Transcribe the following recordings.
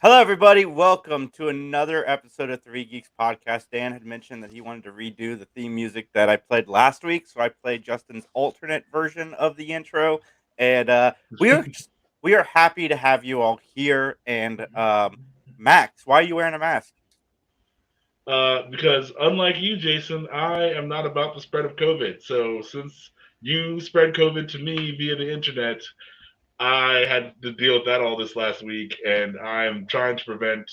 Hello, everybody. Welcome to another episode of Three Geeks Podcast. Dan had mentioned that he wanted to redo the theme music that I played last week, so I played Justin's alternate version of the intro. And we are happy to have you all here. And Max, why are you wearing a mask? Because unlike you, Jason, I am not about the spread of COVID. So since you spread COVID to me via the internet, I had to deal with that all this last week, and I'm trying to prevent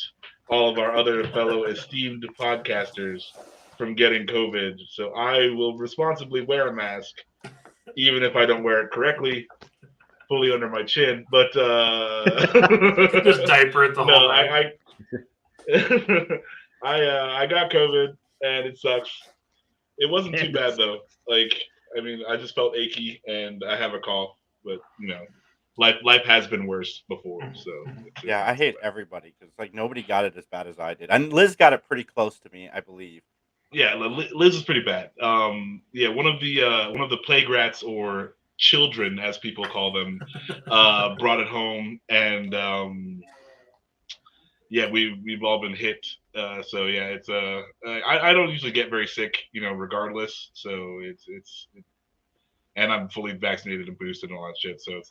all of our other fellow esteemed podcasters from getting COVID. So I will responsibly wear a mask, even if I don't wear it correctly, fully under my chin. But just diaper it the whole night. I got COVID and it sucks. It wasn't too bad though. I just felt achy and I have a cough, but life has been worse before. So I hate everybody because nobody got it as bad as I did, and Liz got it pretty close to me, I believe. Yeah, Liz is pretty bad. One of the plague rats, or children as people call them, brought it home, and we've all been hit. It's I don't usually get very sick, regardless. So and I'm fully vaccinated and boosted and all that shit. So it's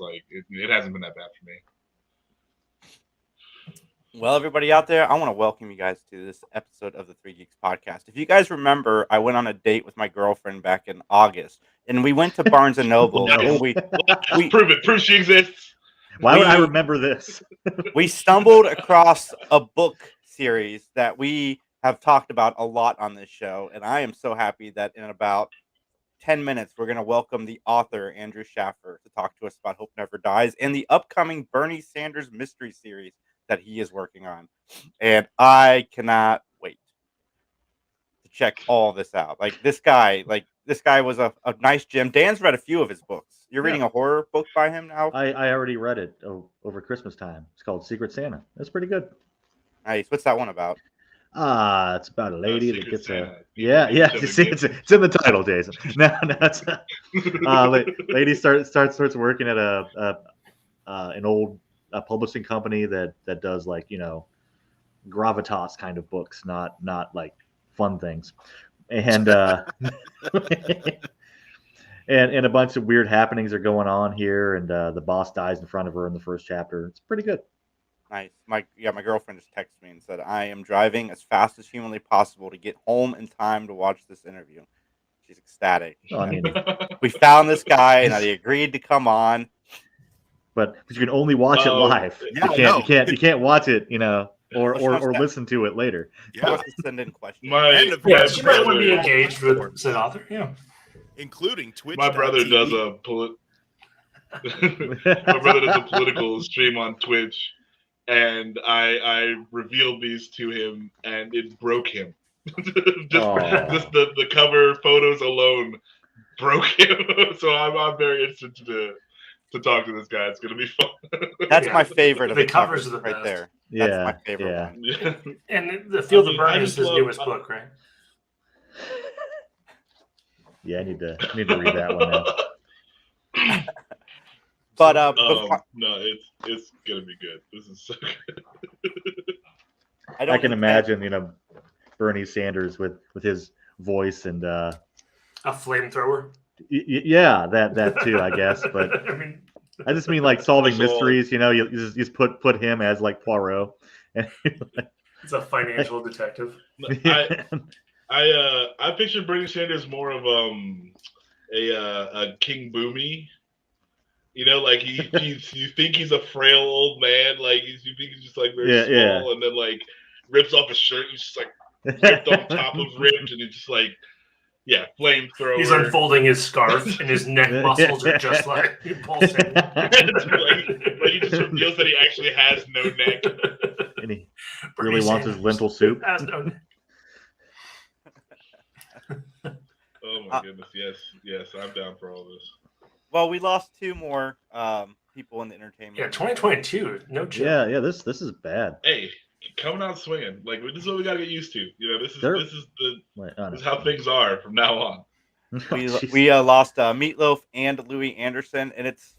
it hasn't been that bad for me. Well, everybody out there, I want to welcome you guys to this episode of the Three Geeks Podcast. If you guys remember, I went on a date with my girlfriend back in August, and we went to Barnes & Noble, and we prove she exists. Why would I remember this? We stumbled across a book series that we have talked about a lot on this show, and I am so happy that in about 10 minutes, we're going to welcome the author, Andrew Shaffer, to talk to us about Hope Never Dies and the upcoming Bernie Sanders mystery series that he is working on. And I cannot wait to check all this out. This guy was a nice gem. Dan's read a few of his books. You're reading a horror book by him now? I already read it over Christmas time. It's called Secret Santa. It's pretty good. Nice. What's that one about? It's about a lady that gets Santa. It's in the title, Jason. No, it's lady starts working at an old publishing company that does gravitas kind of books, not like fun things, and and a bunch of weird happenings are going on here, and the boss dies in front of her in the first chapter. It's pretty good. Nice. My girlfriend just texted me and said, I am driving as fast as humanly possible to get home in time to watch this interview. She's ecstatic. We found this guy and he agreed to come on. But you can only watch it live. Yeah, you can't watch it, or listen to it later. Yeah. Send in questions. You might want to be engaged with said author. Yeah. Including Twitch. My brother does a political stream on Twitch. And I revealed these to him, and it broke him. just the cover photos alone broke him. So I'm very interested to talk to this guy. It's gonna be fun. That's my favorite of the covers of the right best. there. Yeah, that's my favorite one. Yeah. And the Field of Burn is his newest book, right? Yeah, I need to read that one now. But no, it's gonna be good. This is so good. I can imagine, Bernie Sanders with his voice and a flamethrower. Yeah, that too, I guess. But I just mean solving mysteries. You just put him as Poirot. It's a financial detective. I pictured Bernie Sanders more of a King Boomy. You think he's a frail old man, you think he's just very small, and then rips off his shirt and just ripped on top of ripped, and it's just flamethrower. He's unfolding his scarf, and his neck muscles are just pulsing. He just reveals that he actually has no neck, and he really wants his lentil soup. Has no neck. Oh my goodness! Yes, I'm down for all this. Well, we lost two more people in the entertainment. Yeah, 2022. No joke. Yeah. This is bad. Hey, coming out swinging. This is what we gotta get used to. This is how things are from now on. We lost Meatloaf and Louie Anderson, and it's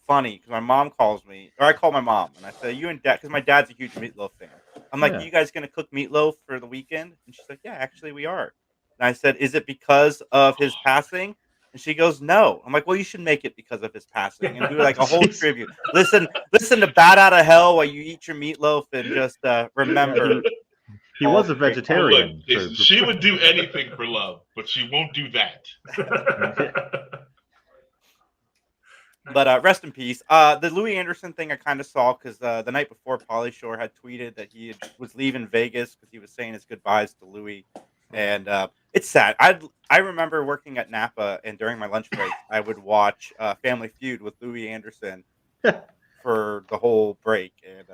funny because my mom calls me, or I call my mom, and I say, "You and Dad," because my dad's a huge Meatloaf fan. I'm like, Yeah. "You guys gonna cook meatloaf for the weekend?" And she's like, "Yeah, actually, we are." And I said, "Is it because of his passing?" And she goes, "No." I'm like, "Well, you should make it because of his passing and do like a whole Jeez. tribute. Listen to Bat Out of Hell while you eat your meatloaf and just remember." He all was the a great- Look, vegetarian. Jason, she would do anything for love, but she won't do that. But rest in peace. The Louie Anderson thing I kind of saw because the night before, Pauly Shore had tweeted that was leaving Vegas because he was saying his goodbyes to Louie, and it's sad. I remember working at Napa, and during my lunch break, I would watch Family Feud with Louie Anderson for the whole break, and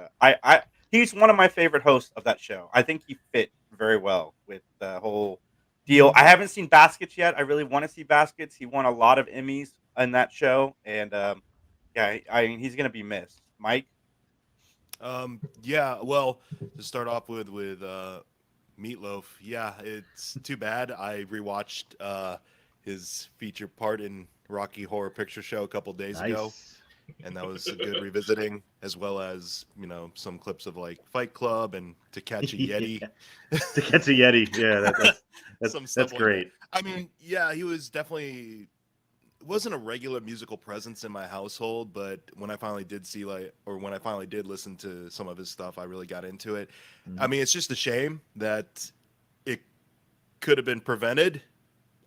he's one of my favorite hosts of that show. I think he fit very well with the whole deal. I haven't seen Baskets yet. I really want to see Baskets. He won a lot of Emmys in that show, and yeah, I mean he's gonna be missed. Mike, Yeah, well, to start off with Meatloaf, yeah, it's too bad. I rewatched his feature part in Rocky Horror Picture Show a couple days ago, Nice. and that was a good revisiting, as well as some clips of like Fight Club and To Catch a Yeti. Yeah. To Catch a Yeti. Yeah, Some stuff that's like great. I mean, yeah, he was definitely wasn't a regular musical presence in my household, but when I finally did when I finally did listen to some of his stuff, I really got into it. I mean, it's just a shame that it could have been prevented,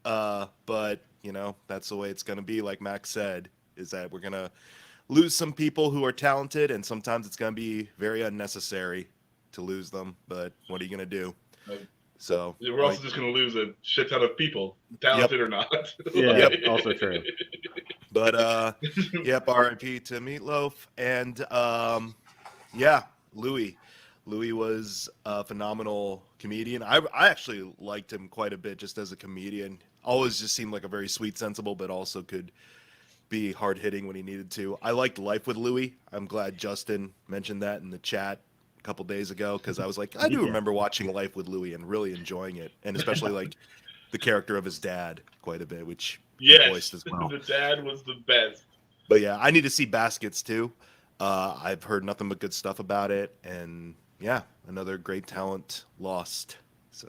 but that's the way it's going to be. Like Max said, is that we're going to lose some people who are talented, and sometimes it's going to be very unnecessary to lose them. But what are you going to do? So we're also just going to lose a shit ton of people, talented or not. Yeah, also true. But yep, RIP to Meatloaf, and yeah, Louie. Louie was a phenomenal comedian. I actually liked him quite a bit just as a comedian. Always just seemed like a very sweet, sensible, but also could be hard hitting when he needed to. I liked Life with Louie. I'm glad Justin mentioned that in the chat a couple days ago, because I was like, I do remember watching Life with Louie and really enjoying it, and especially like the character of his dad quite a bit, which he voiced as well. The dad was the best. But yeah, I need to see Baskets too. I've heard nothing but good stuff about it, and yeah, another great talent lost. So,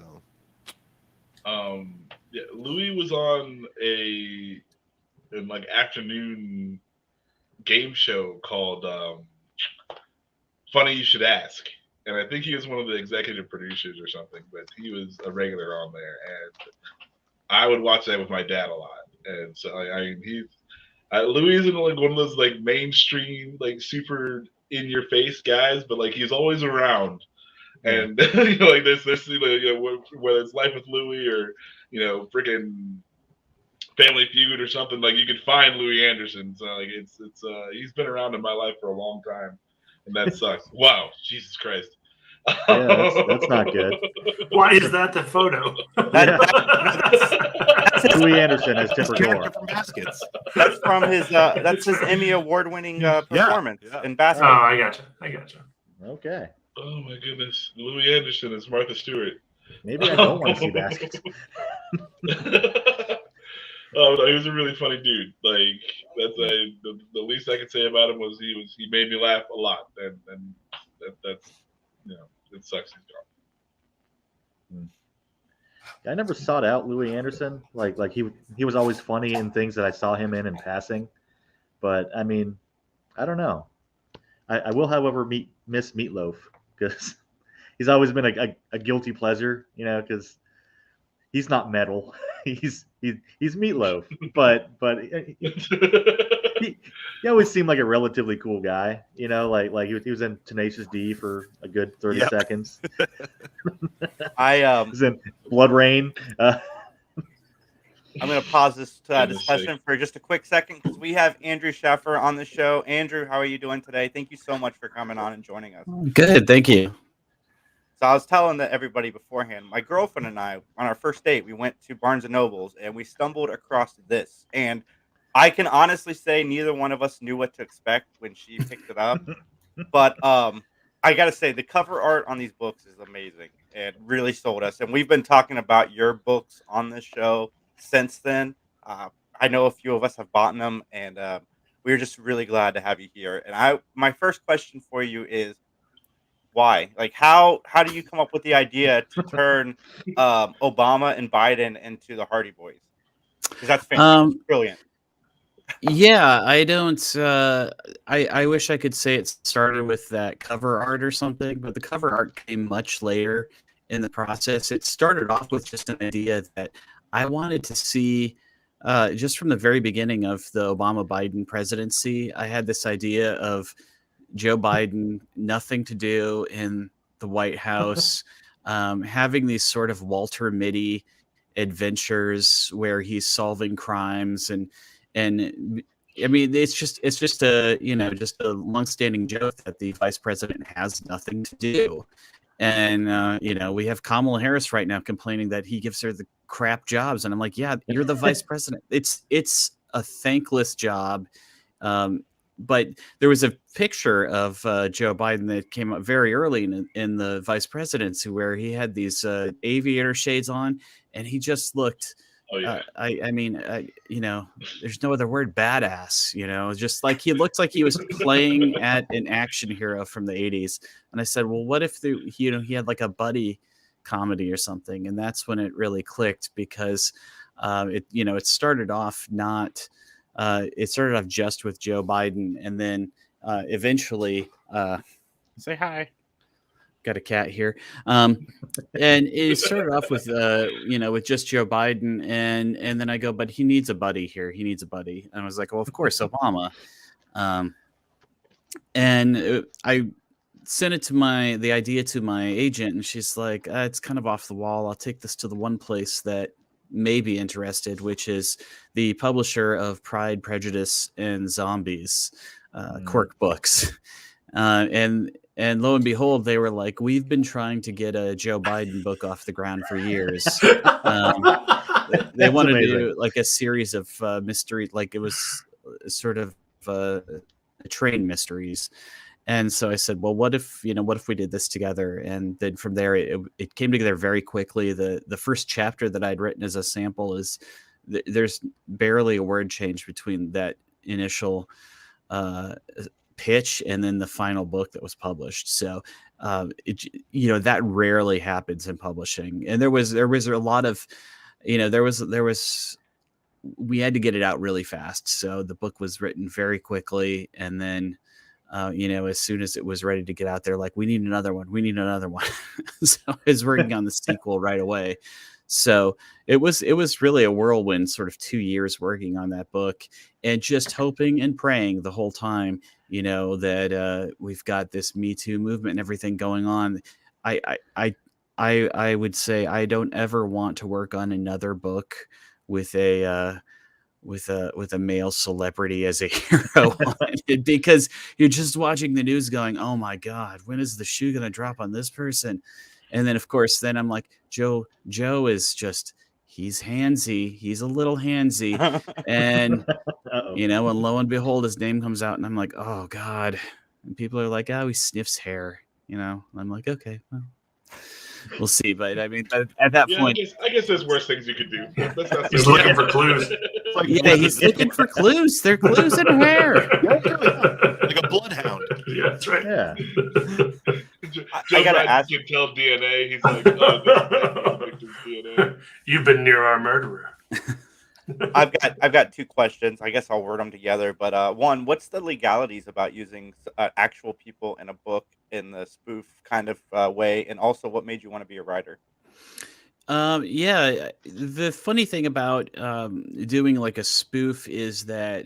yeah, Louis was on an like afternoon game show called Funny You Should Ask, and I think he was one of the executive producers or something, but he was a regular on there, and I would watch that with my dad a lot. And so I mean, Louis isn't like one of those like mainstream like super in your face guys, but like he's always around. And like this whether it's Life with Louis or freaking Family Feud or something, like you could find Louie Anderson. So like it's he's been around in my life for a long time, and that sucks. Wow, Jesus Christ. Yeah, that's not good. Why is that the photo? That's Louie Anderson as Tipper Gore. character from Baskets. That's from his Emmy award-winning performance in Oh, Baskets. I gotcha. Okay. Oh my goodness, Louie Anderson is Martha Stewart. Maybe I don't want to see Baskets. Oh no, he was a really funny dude. Like that's the least I could say about him was he made me laugh a lot, and that's it sucks he's gone. I never sought out Louie Anderson. Like he was always funny in things that I saw him in passing. But I mean, I don't know. I will, however, miss Meatloaf, because he's always been a guilty pleasure, because he's not metal. He's Meatloaf, but he always seemed like a relatively cool guy, like he was in Tenacious D for a good 30 seconds. He was in Blood Rain. I'm going to pause this discussion for just a quick second because we have Andrew Shaffer on the show. Andrew, how are you doing today? Thank you so much for coming on and joining us. Good, thank you. So I was telling everybody beforehand, my girlfriend and I, on our first date, we went to Barnes & Noble's and we stumbled across this. And I can honestly say neither one of us knew what to expect when she picked it up. But I got to say, the cover art on these books is amazing and really sold us. And we've been talking about your books on this show since then. I know a few of us have bought them, and we're just really glad to have you here. And my first question for you is why? Like, how do you come up with the idea to turn Obama and Biden into the Hardy Boys? Because that's brilliant. Yeah, I don't. I wish I could say it started with that cover art or something, but the cover art came much later in the process. It started off with just an idea that I wanted to see, just from the very beginning of the Obama-Biden presidency. I had this idea of Joe Biden, nothing to do in the White House, having these sort of Walter Mitty adventures where he's solving crimes and I mean it's just a just a longstanding joke that the vice president has nothing to do. And we have Kamala Harris right now complaining that he gives her the crap jobs, and I'm like, yeah, you're the vice president. It's a thankless job. But there was a picture of Joe Biden that came up very early in the vice presidency where he had these aviator shades on, and he just looked. Oh yeah. I mean, there's no other word, badass. Just like he looked like he was playing at an action hero from the '80s. And I said, well, what if he had like a buddy comedy or something? And that's when it really clicked, because it started off not. It started off just with Joe Biden, and then eventually, say hi. Got a cat here, and it started off with with just Joe Biden, and then I go, but he needs a buddy here. He needs a buddy, and I was like, well, of course, Obama. And I sent it to the idea to my agent, and she's like, it's kind of off the wall. I'll take this to the one place that may be interested, which is the publisher of Pride, Prejudice, and Zombies, Quirk Books. And lo and behold, they were like, we've been trying to get a Joe Biden book off the ground for years. They wanted to do like a series of mystery, like it was sort of train mysteries. And so I said, well, what if we did this together? And then from there, it came together very quickly. The first chapter that I'd written as a sample is there's barely a word change between that initial pitch and then the final book that was published. So that rarely happens in publishing. And there was a lot of, we had to get it out really fast. So the book was written very quickly, and then as soon as it was ready to get out there, like, we need another one. So I was working on the sequel right away. So it was really a whirlwind, sort of 2 years working on that book, and just hoping and praying the whole time, that we've got this Me Too movement and everything going on. I would say I don't ever want to work on another book with a male celebrity as a hero on it, because you're just watching the news going, oh my God, when is the shoe going to drop on this person? And then, of course, then I'm like, Joe is just, he's handsy. He's a little handsy. And, and lo and behold, his name comes out, and I'm like, oh God. And people are like, he sniffs hair, And I'm like, okay, well, we'll see. But I mean, at that point, I guess there's worse things you could do. He's looking for clues. He's looking for clues. They're clues in hair. Like a bloodhound. Yeah, that's right. Yeah. I gotta ask you. Tell DNA. He's like, DNA. You've been near our murderer. I've got two questions. I guess I'll word them together. But one, what's the legalities about using actual people in a book in the spoof kind of way? And also, what made you want to be a writer? The funny thing about doing like a spoof is that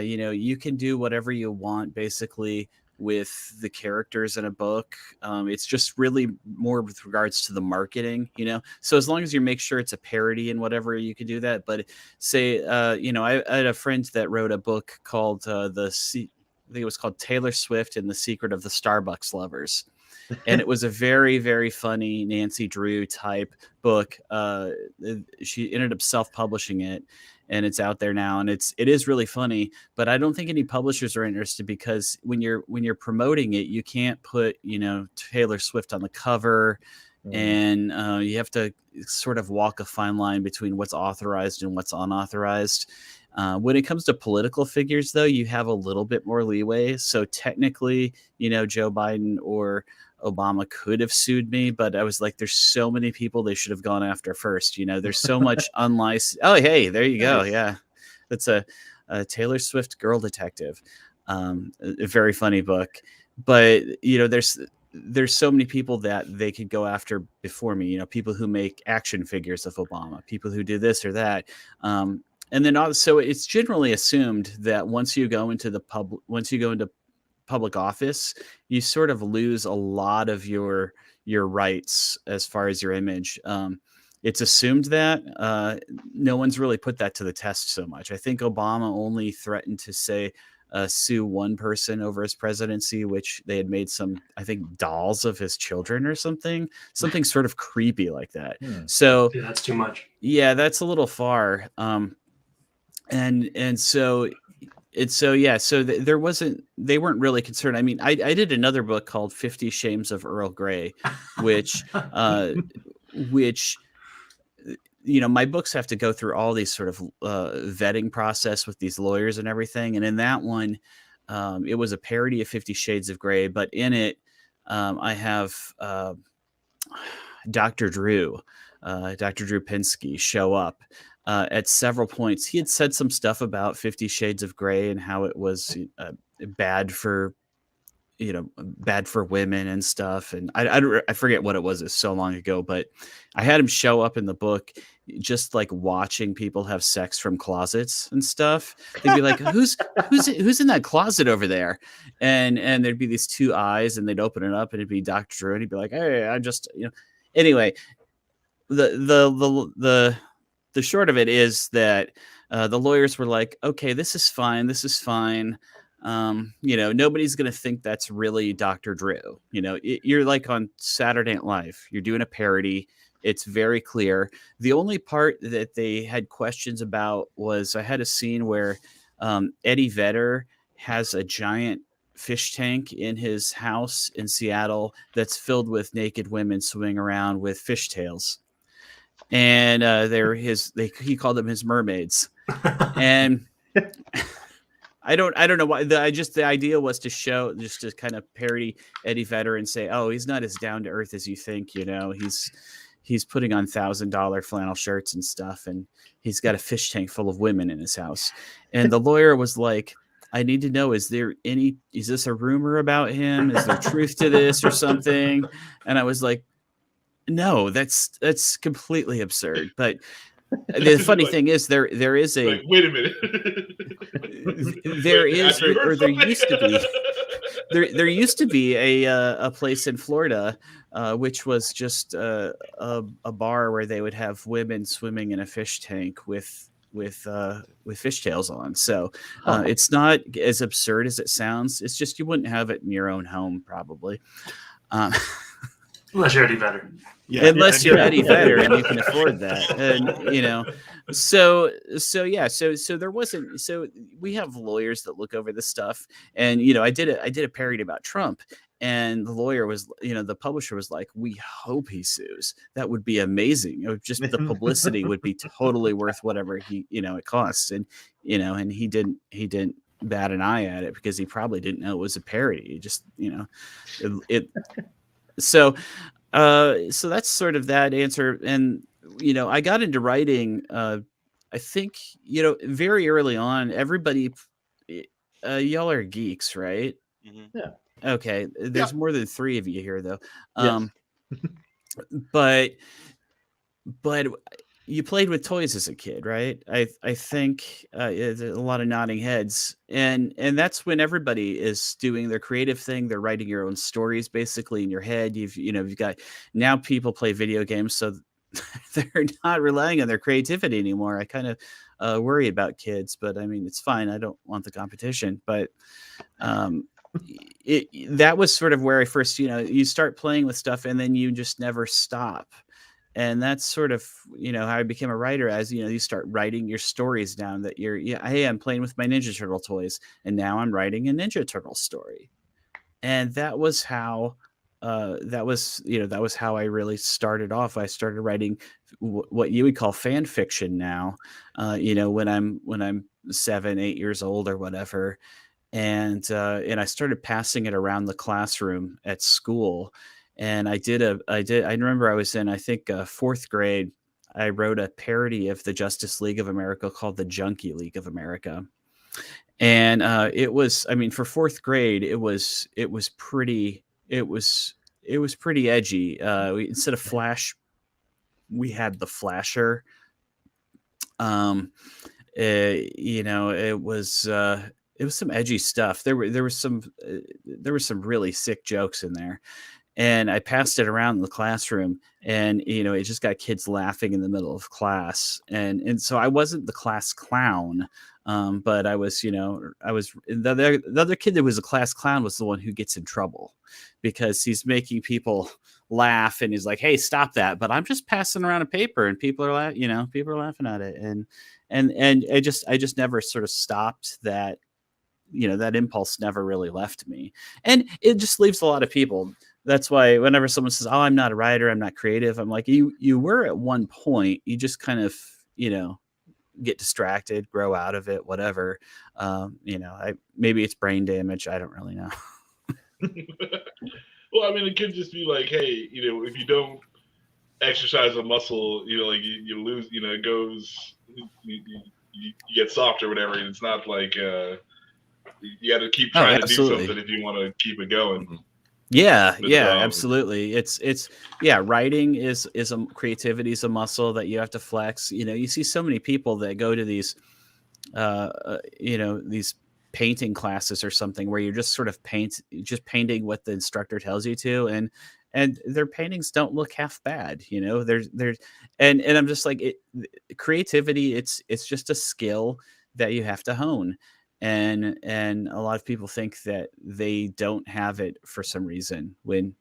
you can do whatever you want basically with the characters in a book. It's just really more with regards to the marketing, so as long as you make sure it's a parody and whatever, you can do that. But say I had a friend that wrote a book called I think it was called Taylor Swift and the Secret of the Starbucks Lovers. And it was a very, very funny Nancy Drew type book. She ended up self-publishing it, and it's out there now, and it is really funny. But I don't think any publishers are interested, because when you're promoting it, you can't put Taylor Swift on the cover, and you have to sort of walk a fine line between what's authorized and what's unauthorized. When it comes to political figures, though, you have a little bit more leeway. So technically, Joe Biden or Obama could have sued me, but I was like, there's so many people they should have gone after first. There's so much unlicensed. Oh, hey, there you go. Nice. Yeah, that's a Taylor Swift Girl Detective. A very funny book, but there's so many people that they could go after before me. People who make action figures of Obama, people who do this or that. And then also, it's generally assumed that once you go into public office, you sort of lose a lot of your rights as far as your image. It's assumed that no one's really put that to the test so much. I think Obama only threatened to sue one person over his presidency, which they had made some, I think, dolls of his children or something sort of creepy like that. So Yeah, that's too much. Yeah, that's a little far. They weren't really concerned. I mean, I did another book called 50 Shames of Earl Grey, which my books have to go through all these sort of vetting process with these lawyers and everything. And in that one, it was a parody of 50 Shades of Grey, but in it, I have Dr. Drew Pinsky show up at several points. He had said some stuff about 50 Shades of Grey and how it was bad for women and stuff. And I forget what it was. It's so long ago, but I had him show up in the book, just like watching people have sex from closets and stuff. They'd be like, who's in that closet over there? And there'd be these two eyes, and they'd open it up, and it'd be Dr. Drew, and he'd be like, hey, I just, anyway, the short of it is that the lawyers were like, okay, this is fine. Nobody's going to think that's really Dr. Drew. You're like on Saturday Night Live. You're doing a parody. It's very clear. The only part that they had questions about was I had a scene where Eddie Vedder has a giant fish tank in his house in Seattle that's filled with naked women swimming around with fishtails. And he called them his mermaids. And I don't know why. The idea was to kind of parody Eddie Vedder and say, oh, he's not as down to earth as you think. He's putting on $1,000 flannel shirts and stuff, and he's got a fish tank full of women in his house. And the lawyer was like, I need to know, is this a rumor about him? Is there truth to this or something? And I was like, no, that's completely absurd. But the funny thing is there is a wait a minute. there used to be a place in Florida which was just a bar where they would have women swimming in a fish tank with fishtails on. So it's not as absurd as it sounds. It's just you wouldn't have it in your own home probably. Unless you're Eddie Vedder. Yeah, unless you're Eddie Vedder and you can afford that. And so there wasn't, so we have lawyers that look over this stuff. And I did a parody about Trump, and the lawyer was, the publisher was like, we hope he sues. That would be amazing. It would just, the publicity would be totally worth whatever it costs. And and he didn't bat an eye at it because he probably didn't know it was a parody. He just So that's sort of that answer. And, I got into writing, I think, very early on. Everybody, y'all are geeks, right? Mm-hmm. Yeah. Okay. There's more than 3 of you here, though. Yes. But you played with toys as a kid, right? I think there's a lot of nodding heads, and that's when everybody is doing their creative thing. They're writing your own stories basically in your head. You've got, now people play video games, so they're not relying on their creativity anymore. I kind of worry about kids, but I mean, it's fine. I don't want the competition, but that was sort of where I first, you start playing with stuff and then you just never stop. And that's sort of, how I became a writer. As you start writing your stories down, that hey, I'm playing with my Ninja Turtle toys, and now I'm writing a Ninja Turtle story. And that was how, how I really started off. I started writing what you would call fan fiction now. When I'm 7, 8 years old or whatever, and I started passing it around the classroom at school. And I remember I was in, I think, fourth grade. I wrote a parody of the Justice League of America called the Junkie League of America. And it was, I mean, for fourth grade, it was pretty edgy. Instead of Flash, we had the Flasher. It was some edgy stuff. There were some really sick jokes in there. And I passed it around in the classroom, and it just got kids laughing in the middle of class. And so I wasn't the class clown, but I was the other kid that was a class clown was the one who gets in trouble because he's making people laugh, and he's like, "Hey, stop that!" But I'm just passing around a paper, and people are laughing at it, and I just never sort of stopped that. That impulse never really left me, and it just leaves a lot of people. That's why whenever someone says, "Oh, I'm not a writer, I'm not creative," I'm like, you were at one point. You just kind of, get distracted, grow out of it, whatever. Maybe it's brain damage. I don't really know. Well, I mean, it could just be like, hey, if you don't exercise a muscle, like you lose, it goes, you get soft or whatever. And it's not like you got to keep trying to do something if you want to keep it going. Mm-hmm. Yeah, absolutely. It's writing is creativity is a muscle that you have to flex. You see so many people that go to these these painting classes or something where you're just sort of painting what the instructor tells you to, and their paintings don't look half bad. There's and I'm just like, creativity, it's just a skill that you have to hone. And a lot of people think that they don't have it for some reason when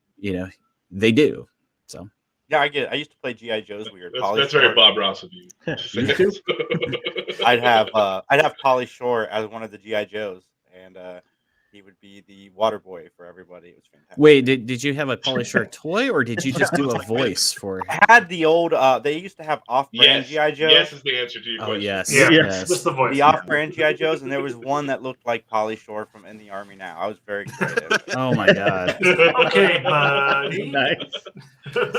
they do. So Yeah, I get it. I used to play G.I. Joe's weird. That's very Bob Ross of you. I'd have Pauly Shore as one of the G.I. Joes, and he would be the water boy for everybody. It was fantastic. Wait, did you have a Pauly Shore toy, or did you just do a voice for it? I had the old. They used to have off-brand G.I. Joes. Yes is the answer to your question. Yes. Yes. Just the voice. The off-brand G.I. Joes, and there was one that looked like Pauly Shore from In the Army Now. I was very creative. Oh my god. Okay, buddy. Nice.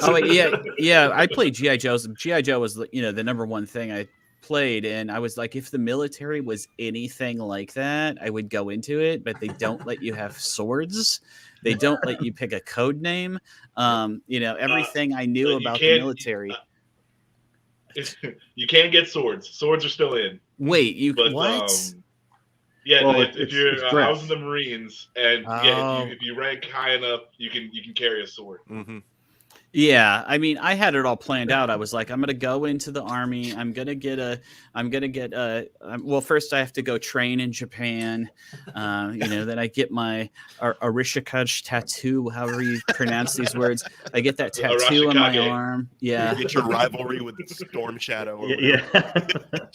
Oh wait, yeah. I played G.I. Joes. G.I. Joe was the number one thing I played, and I was like, if the military was anything like that, I would go into it. But they don't let you have swords. They don't let you pick a code name. Everything I knew about the military. You can't get swords. Swords are still in. Wait, what? If you're, I was in the Marines, and if you rank high enough, you can carry a sword. Mm-hmm. Yeah, I mean, I had it all planned out. I was like, I'm gonna go into the army. Well, first I have to go train in Japan. Then I get my Arishikash tattoo, however you pronounce these words. I get that tattoo on my arm. Yeah. You get your rivalry with Storm Shadow. Or Yeah.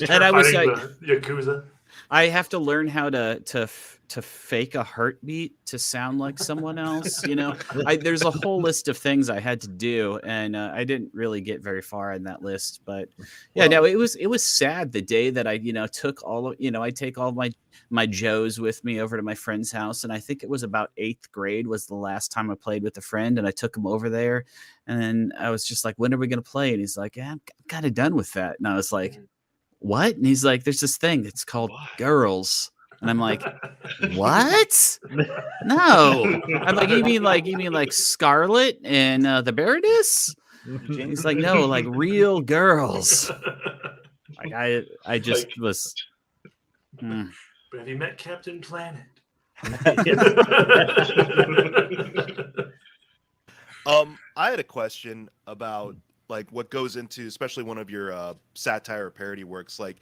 And I was like, Yakuza. I have to learn how to fake a heartbeat to sound like someone else. There's a whole list of things I had to do, and I didn't really get very far in that list. But it was sad the day that I took I take all my Joes with me over to my friend's house, and I think it was about 8th grade was the last time I played with a friend, and I took him over there, and I was just like, when are we gonna play? And he's like, yeah, I'm kind of done with that. And I was like, what? And he's like, there's this thing that's called girls. And I'm like, what? No. I'm like, you mean like Scarlet and the Baroness? He's like, no, like real girls. Like I just was. But have you met Captain Planet? I had a question about like what goes into, especially one of your satire or parody works. Like,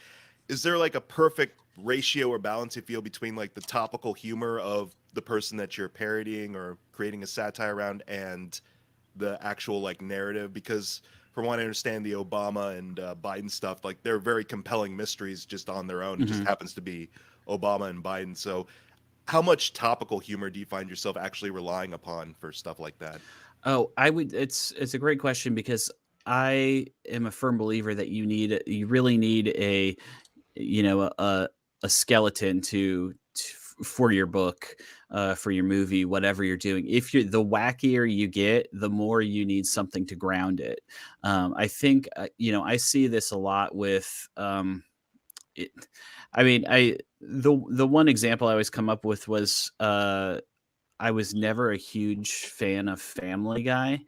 is there like a perfect ratio or balance you feel between like the topical humor of the person that you're parodying or creating a satire around and the actual like narrative? Because from what I understand, the Obama and Biden stuff, like they're very compelling mysteries just on their own. It just happens to be Obama and Biden. So how much topical humor do you find yourself actually relying upon for stuff like that? Oh, I would. It's a great question because I am a firm believer that you really need a skeleton for your book, for your movie, whatever you're doing. If you're the wackier you get, the more you need something to ground it. I think I see this a lot with it. I mean, the one example I always come up with was I was never a huge fan of Family Guy,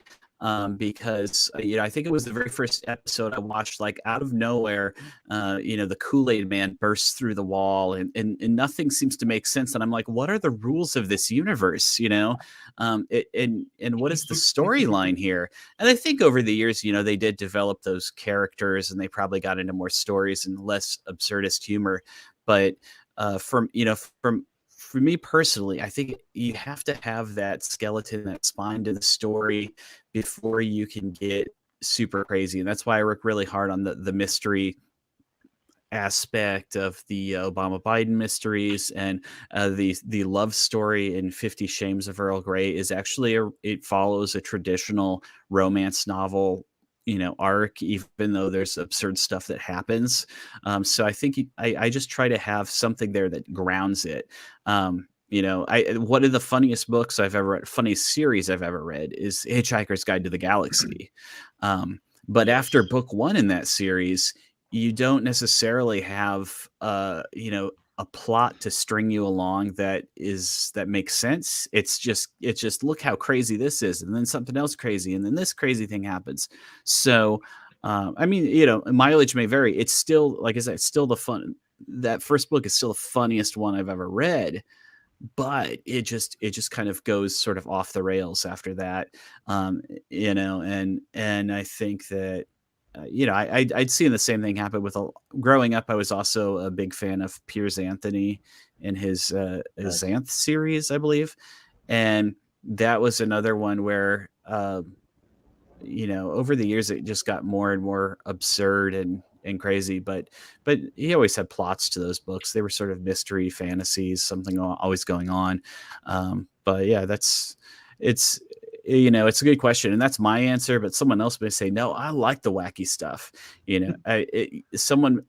because I think it was the very first episode I watched. Like out of nowhere, the Kool-Aid Man bursts through the wall, and nothing seems to make sense. And I'm like, what are the rules of this universe? And what is the storyline here? And I think over the years, they did develop those characters, and they probably got into more stories and less absurdist humor. But for me personally, I think you have to have that skeleton, that spine to the story before you can get super crazy. And that's why I work really hard on the mystery aspect of the Obama Biden mysteries, and the love story in 50 Shades of Earl Grey is actually it follows a traditional romance novel arc, even though there's absurd stuff that happens. So I think I just try to have something there that grounds it. One of the funniest books I've ever read, funniest series I've ever read is Hitchhiker's Guide to the Galaxy. But after book one in that series, you don't necessarily have a plot to string you along that makes sense. It's just look how crazy this is, and then something else crazy, and then this crazy thing happens. So mileage may vary. It's still, like I said, it's still the fun. That first book is still the funniest one I've ever read, but it just kind of goes sort of off the rails after that. And I think that I'd seen the same thing happen with growing up. I was also a big fan of Piers Anthony in his Xanth series, I believe. And that was another one where, over the years, it just got more and more absurd and crazy, but he always had plots to those books. They were sort of mystery fantasies, something always going on. But yeah, it's a good question, and that's my answer. But someone else may say, no, I like the wacky stuff. Someone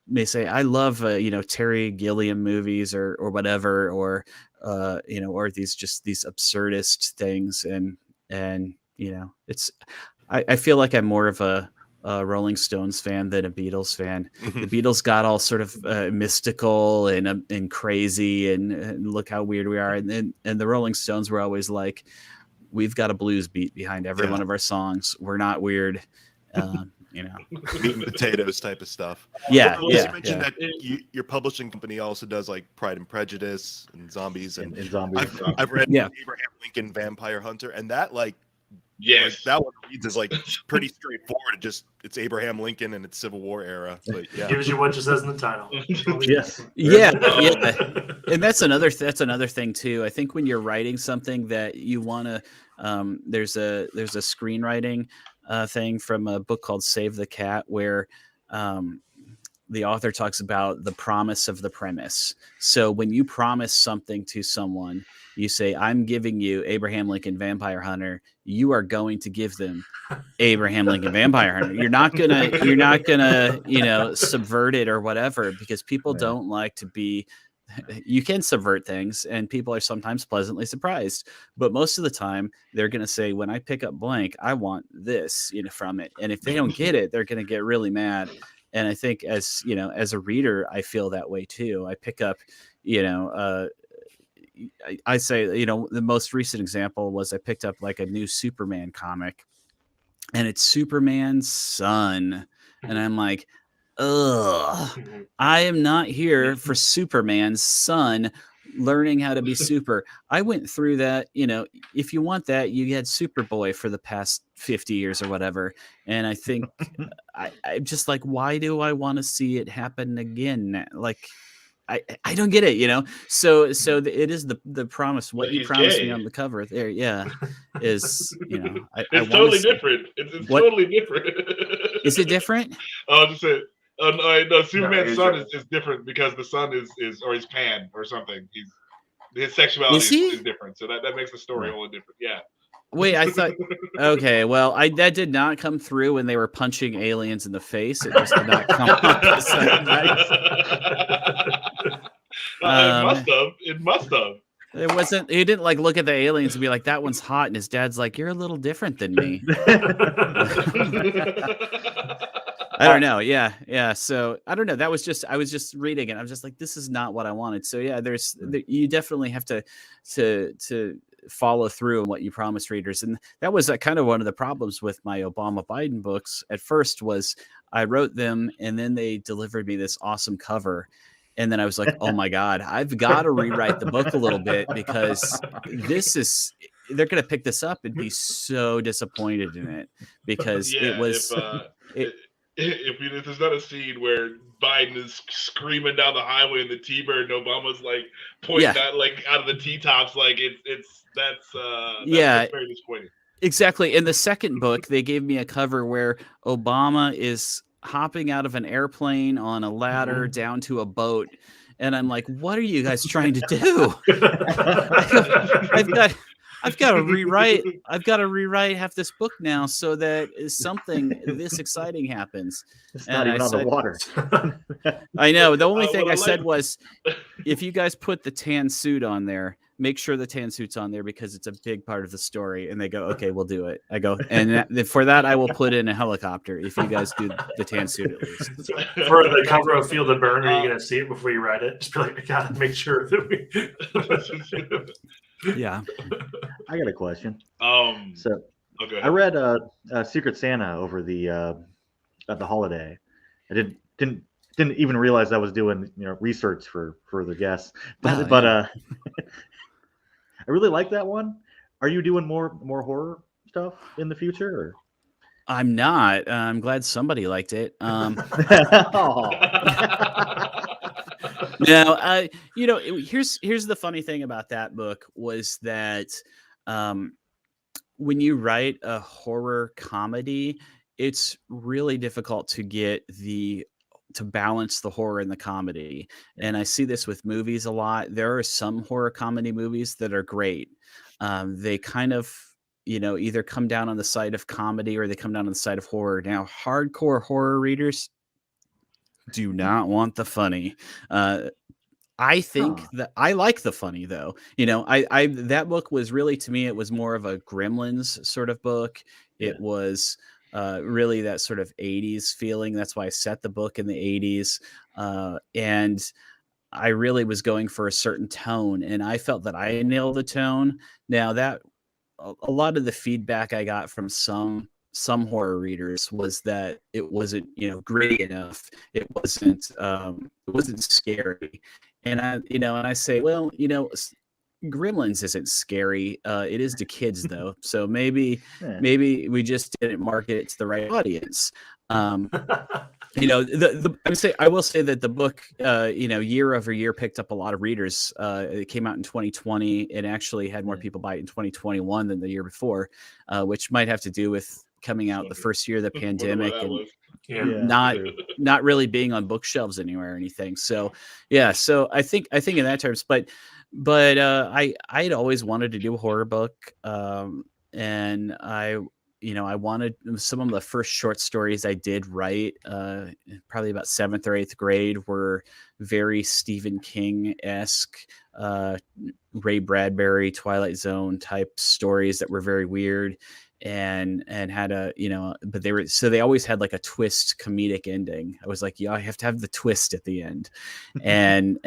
may say, I love Terry Gilliam movies or whatever, or these absurdist things, and I feel like I'm more of a Rolling Stones fan than a Beatles fan. The Beatles got all sort of mystical and crazy, and look how weird we are, and the Rolling Stones were always like, we've got a blues beat behind every one of our songs. We're not weird. Meat and potatoes type of stuff. Yeah, You mentioned that your publishing company also does like Pride and Prejudice and Zombies and Zombies. I've read Abraham Lincoln Vampire Hunter, and that that one reads as like pretty straightforward. It's Abraham Lincoln and it's Civil War era. But gives you what it says in the title. Yes. Yeah. And that's another thing too. I think when you're writing something that you want to, there's a screenwriting thing from a book called Save the Cat, where the author talks about the promise of the premise. So when you promise something to someone, you say, I'm giving you Abraham Lincoln Vampire Hunter. You are going to give them Abraham Lincoln Vampire Hunter. You're not gonna, subvert it or whatever, because people don't like to be, you can subvert things and people are sometimes pleasantly surprised, but most of the time they're going to say, when I pick up blank, I want this, from it. And if they don't get it, they're going to get really mad. And I think as a reader, I feel that way too. I pick up, I say, the most recent example was I picked up like a new Superman comic, and it's Superman's son. And I'm like, ugh, I am not here for Superman's son learning how to be super. I went through that. If you want that, you had Superboy for the past 50 years or whatever. And I think I'm just like, why do I want to see it happen again? Like, I don't get it, So it is the promise. What you promised me on the cover there, is it's totally different. It's totally different. Is it different? Oh, just it. No, Superman's son is different because the son is or he's pan or something. His sexuality is different, so that makes the story a little different. Yeah. Wait, I thought. Okay, well, that did not come through when they were punching aliens in the face. It just did not come up. It must have. It must have. It wasn't. He didn't like look at the aliens and be like, "That one's hot," and his dad's like, "You're a little different than me." I don't know. Yeah. So I don't know. That was just. I was just reading it. I was just like, "This is not what I wanted." So yeah, you definitely have to follow through on what you promised readers, and that was kind of one of the problems with my Obama Biden books. At first, was I wrote them, and then they delivered me this awesome cover. And then I was like, oh my God, I've got to rewrite the book a little bit because they're going to pick this up and be so disappointed in it because it was. If there's not a scene where Biden is screaming down the highway in the T-bird and Obama's like pointing out like out of the T-tops, like that's very disappointing. Exactly. In the second book, they gave me a cover where Obama is hopping out of an airplane on a ladder down to a boat, and I'm like, what are you guys trying to do? I've got to rewrite half this book now so that something this exciting happens. It's not even on the water. I know. The only thing I said was, if you guys put the tan suit on there, make sure the tan suit's on there because it's a big part of the story. And they go, okay, we'll do it. I go, and for that, I will put in a helicopter if you guys do the tan suit at least. For the cover of Feel the Burn, are you going to see it before you write it? Just be like, I got to make sure that we... Yeah. I got a question. Okay. I read Secret Santa over the holiday. I didn't even realize I was doing research for the guests, but I really like that one. Are you doing more horror stuff in the future? Or? I'm not. I'm glad somebody liked it. No, here's the funny thing about that book was that when you write a horror comedy, it's really difficult to get to balance the horror and the comedy. And I see this with movies a lot. There are some horror comedy movies that are great. They kind of, either come down on the side of comedy or they come down on the side of horror. Now, hardcore horror readers do not want the funny. I think that I like the funny though. That book was really, to me, it was more of a Gremlins sort of book. It was really that sort of 80s feeling. That's why I set the book in the 80s. And I really was going for a certain tone, and I felt that I nailed the tone. Now that a lot of the feedback I got from some horror readers was that it wasn't, gritty enough. It wasn't scary. And I say, well, Gremlins isn't scary. It is to kids though. So maybe we just didn't market it to the right audience. I will say that the book, year over year picked up a lot of readers. It came out in 2020 and actually had more people buy it in 2021 than the year before, which might have to do with coming out the first year of the pandemic and not really being on bookshelves anywhere or anything. So so I think in that terms, but I'd always wanted to do a horror book, and I wanted some of the first short stories I did write, probably about 7th or 8th grade, were very Stephen King-esque, Ray Bradbury, Twilight Zone type stories that were very weird and had but they always had like a twist comedic ending. I was like, I have to have the twist at the end. And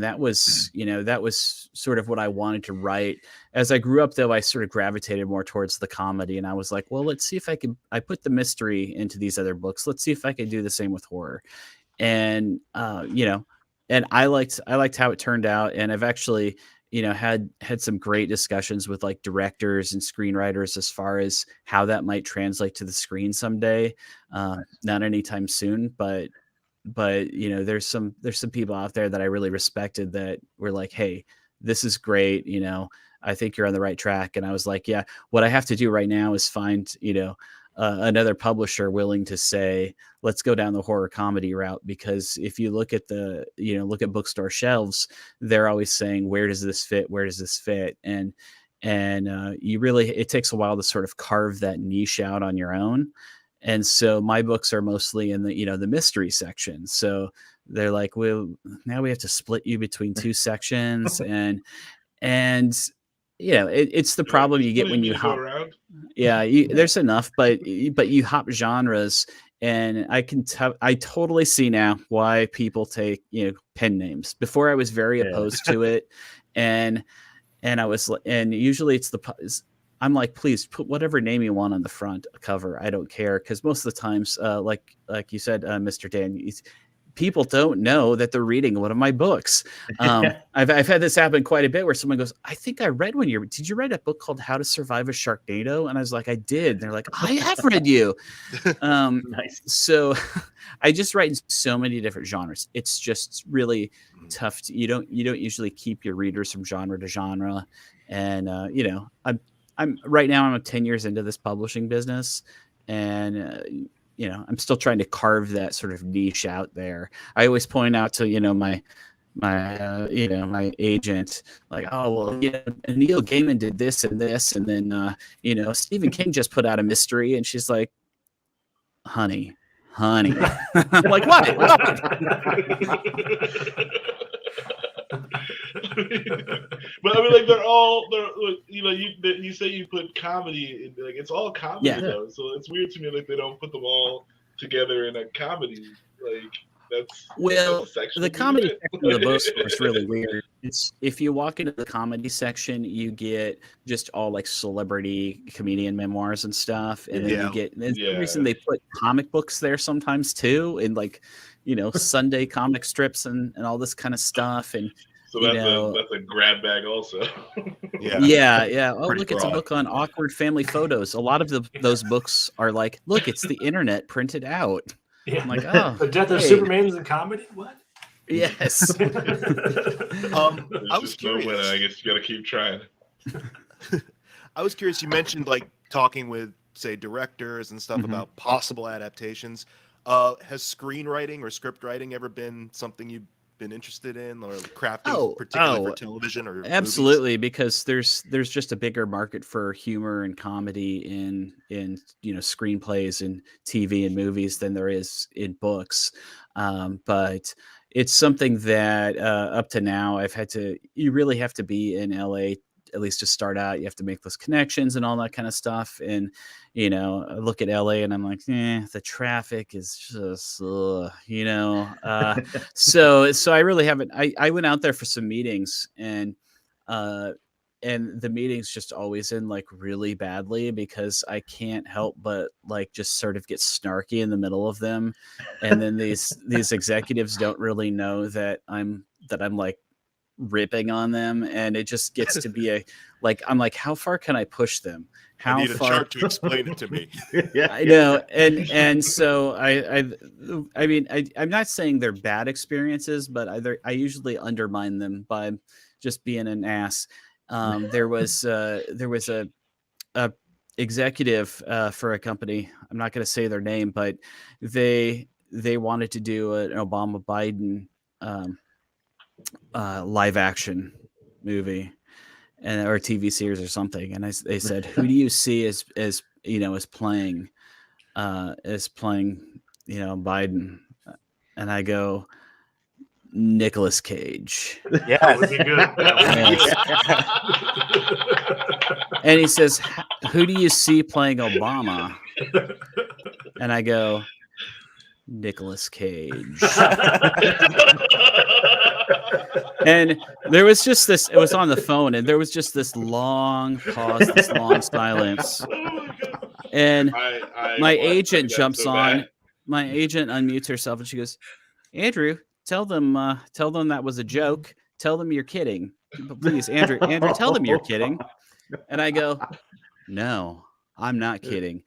that was, that was sort of what I wanted to write. As I grew up, though, I sort of gravitated more towards the comedy. And I was like, well, let's see if I put the mystery into these other books. Let's see if I could do the same with horror. And, and I liked how it turned out. And I've actually, had some great discussions with like directors and screenwriters as far as how that might translate to the screen someday. Not anytime soon, but there's some people out there that I really respected that were like, hey, this is great. I think you're on the right track. And I was like, yeah, what I have to do right now is find, another publisher willing to say, let's go down the horror comedy route. Because if you look at look at bookstore shelves, they're always saying, where does this fit? Where does this fit? And and it takes a while to sort of carve that niche out on your own. And so my books are mostly in the mystery section. So they're like, well, now we have to split you between 2 sections, and it's the problem you get when you hop. Yeah, there's enough, but you hop genres, and I totally see now why people take pen names. Before I was very opposed to it, and usually I'm like, please put whatever name you want on the front cover. I don't care, because most of the times, like you said, Mr. Dan, people don't know that they're reading one of my books. I've had this happen quite a bit, where someone goes, I think I read did you read a book called How to Survive a Sharknado? And I was like, I did. And they're like, I have read you. Nice. So I just write in so many different genres. It's just really tough. You don't usually keep your readers from genre to genre. And, I'm right now, I'm 10 years into this publishing business, and, I'm still trying to carve that sort of niche out there. I always point out to, my agent, like, oh, well, Neil Gaiman did this and this. And then, Stephen King just put out a mystery, and she's like, honey. I'm like, what? But I mean, like, they're you say you put comedy in, like, it's all comedy though, so it's weird to me, like, they don't put them all together in a comedy, like, that's the comedy section of the book is really weird. It's, if you walk into the comedy section, you get just all like celebrity comedian memoirs and stuff, and then you get the reason they put comic books there sometimes too, and like Sunday comic strips and all this kind of stuff. And so that's a grab bag also. Yeah. Oh, look, it's a book on awkward family photos. A lot of those books are like, look, it's the internet printed out. Yeah. I'm like, oh, the death of Superman is a comedy. What? Yes. I was curious. No, I guess you got to keep trying. I was curious. You mentioned like talking with, say, directors and stuff about possible adaptations. Has screenwriting or script writing ever been something you've been interested in, or crafting, particularly for television or absolutely movies? Because there's just a bigger market for humor and comedy in screenplays and TV and movies than there is in books. But it's something that up to now you really have to be in LA at least to start out. You have to make those connections and all that kind of stuff. And I look at LA and I'm like, the traffic is just, so I really haven't. I went out there for some meetings, and the meetings just always end like really badly, because I can't help but like just sort of get snarky in the middle of them, and then these executives don't really know that I'm like ripping on them, and it just gets to be I'm like, how far can I push them? I need a chart to explain it to me. I know, and so I mean, I'm not saying they're bad experiences, but I usually undermine them by just being an ass. There was a executive for a company. I'm not going to say their name, but they wanted to do an Obama Biden live action movie or TV series or something, and they said, who do you see as playing Biden? And I go, Nicolas Cage. Yes. And he says, who do you see playing Obama? And I go, Nicolas Cage. And there was just this, it was on the phone, and there was just this long pause, this long silence. And my agent jumps on. My agent unmutes herself, and she goes, Andrew, tell them that was a joke. Tell them you're kidding. Please, Andrew, tell them you're kidding. And I go, no, I'm not kidding.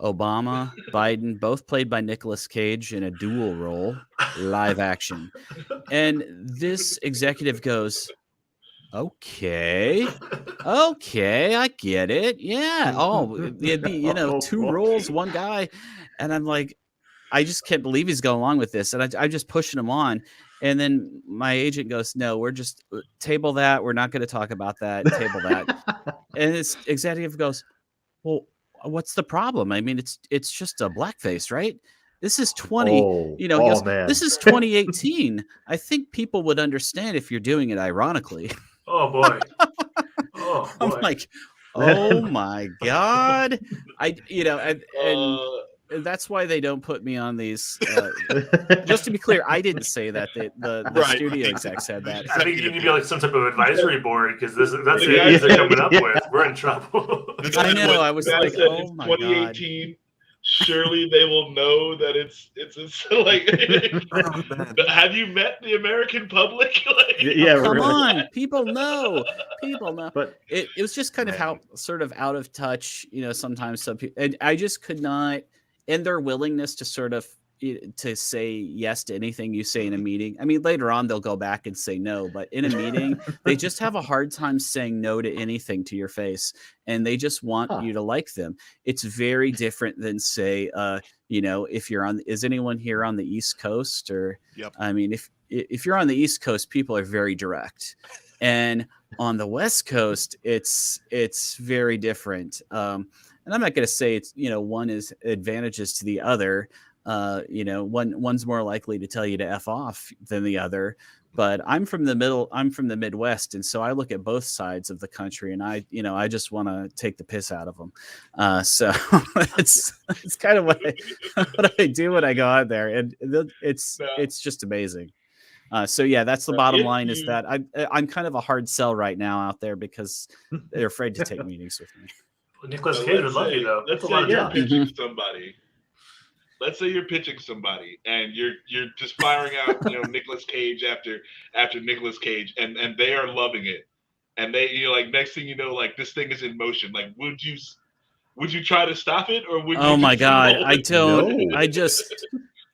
Obama, Biden, both played by Nicolas Cage in a dual role, live action. And this executive goes, okay, I get it. Yeah. Oh, it'd be, 2 roles, 1 guy. And I'm like, I just can't believe he's going along with this. And I'm just pushing him on. And then my agent goes, no, we're just table that. We're not going to talk about that. Table that. And its executive goes, well, what's the problem? I mean, it's just a blackface, right? This is 20, Oh, he goes, man. this is 2018. I think people would understand if you're doing it ironically. Oh boy. Oh boy. I'm like, oh my God. And that's why they don't put me on these. Just to be clear, I didn't say that. The Right. studio exec said that. I think you need to be like some type of advisory board because that's the ideas they're coming up with. We're in trouble. I know. I was Matt like, said oh it's my God. 2018. Surely they will know that it's like. Have you met the American public? Like, Yeah, Come really. on, people know. But It was just kind of how sort of out of touch, sometimes some people, and I just could not, and their willingness to sort of to say yes to anything you say in a meeting. I mean, later on they'll go back and say no, but in a meeting they just have a hard time saying no to anything to your face, and they just want you to like them. It's very different than say, if you're is anyone here on the East Coast? Or, Yep. I mean, if you're on the East Coast, people are very direct, and on the West Coast, it's very different. And I'm not going to say it's one is advantages to the other. One's more likely to tell you to F off than the other, but I'm from the Midwest. And so I look at both sides of the country, and I just want to take the piss out of them. So it's kind of what I do when I go out there, and it's just amazing. So yeah, that's the bottom line, is that I'm kind of a hard sell right now out there because they're afraid to take meetings with me. Nicolas Cage would love you though. Let's say you're pitching somebody. Let's say you're pitching somebody, and you're just firing out, Nicolas Cage after Nicolas Cage, and they are loving it, and they, like, next thing you know, like, this thing is in motion. Like, would you try to stop it, or would you? Oh my God, roll I it? don't. No.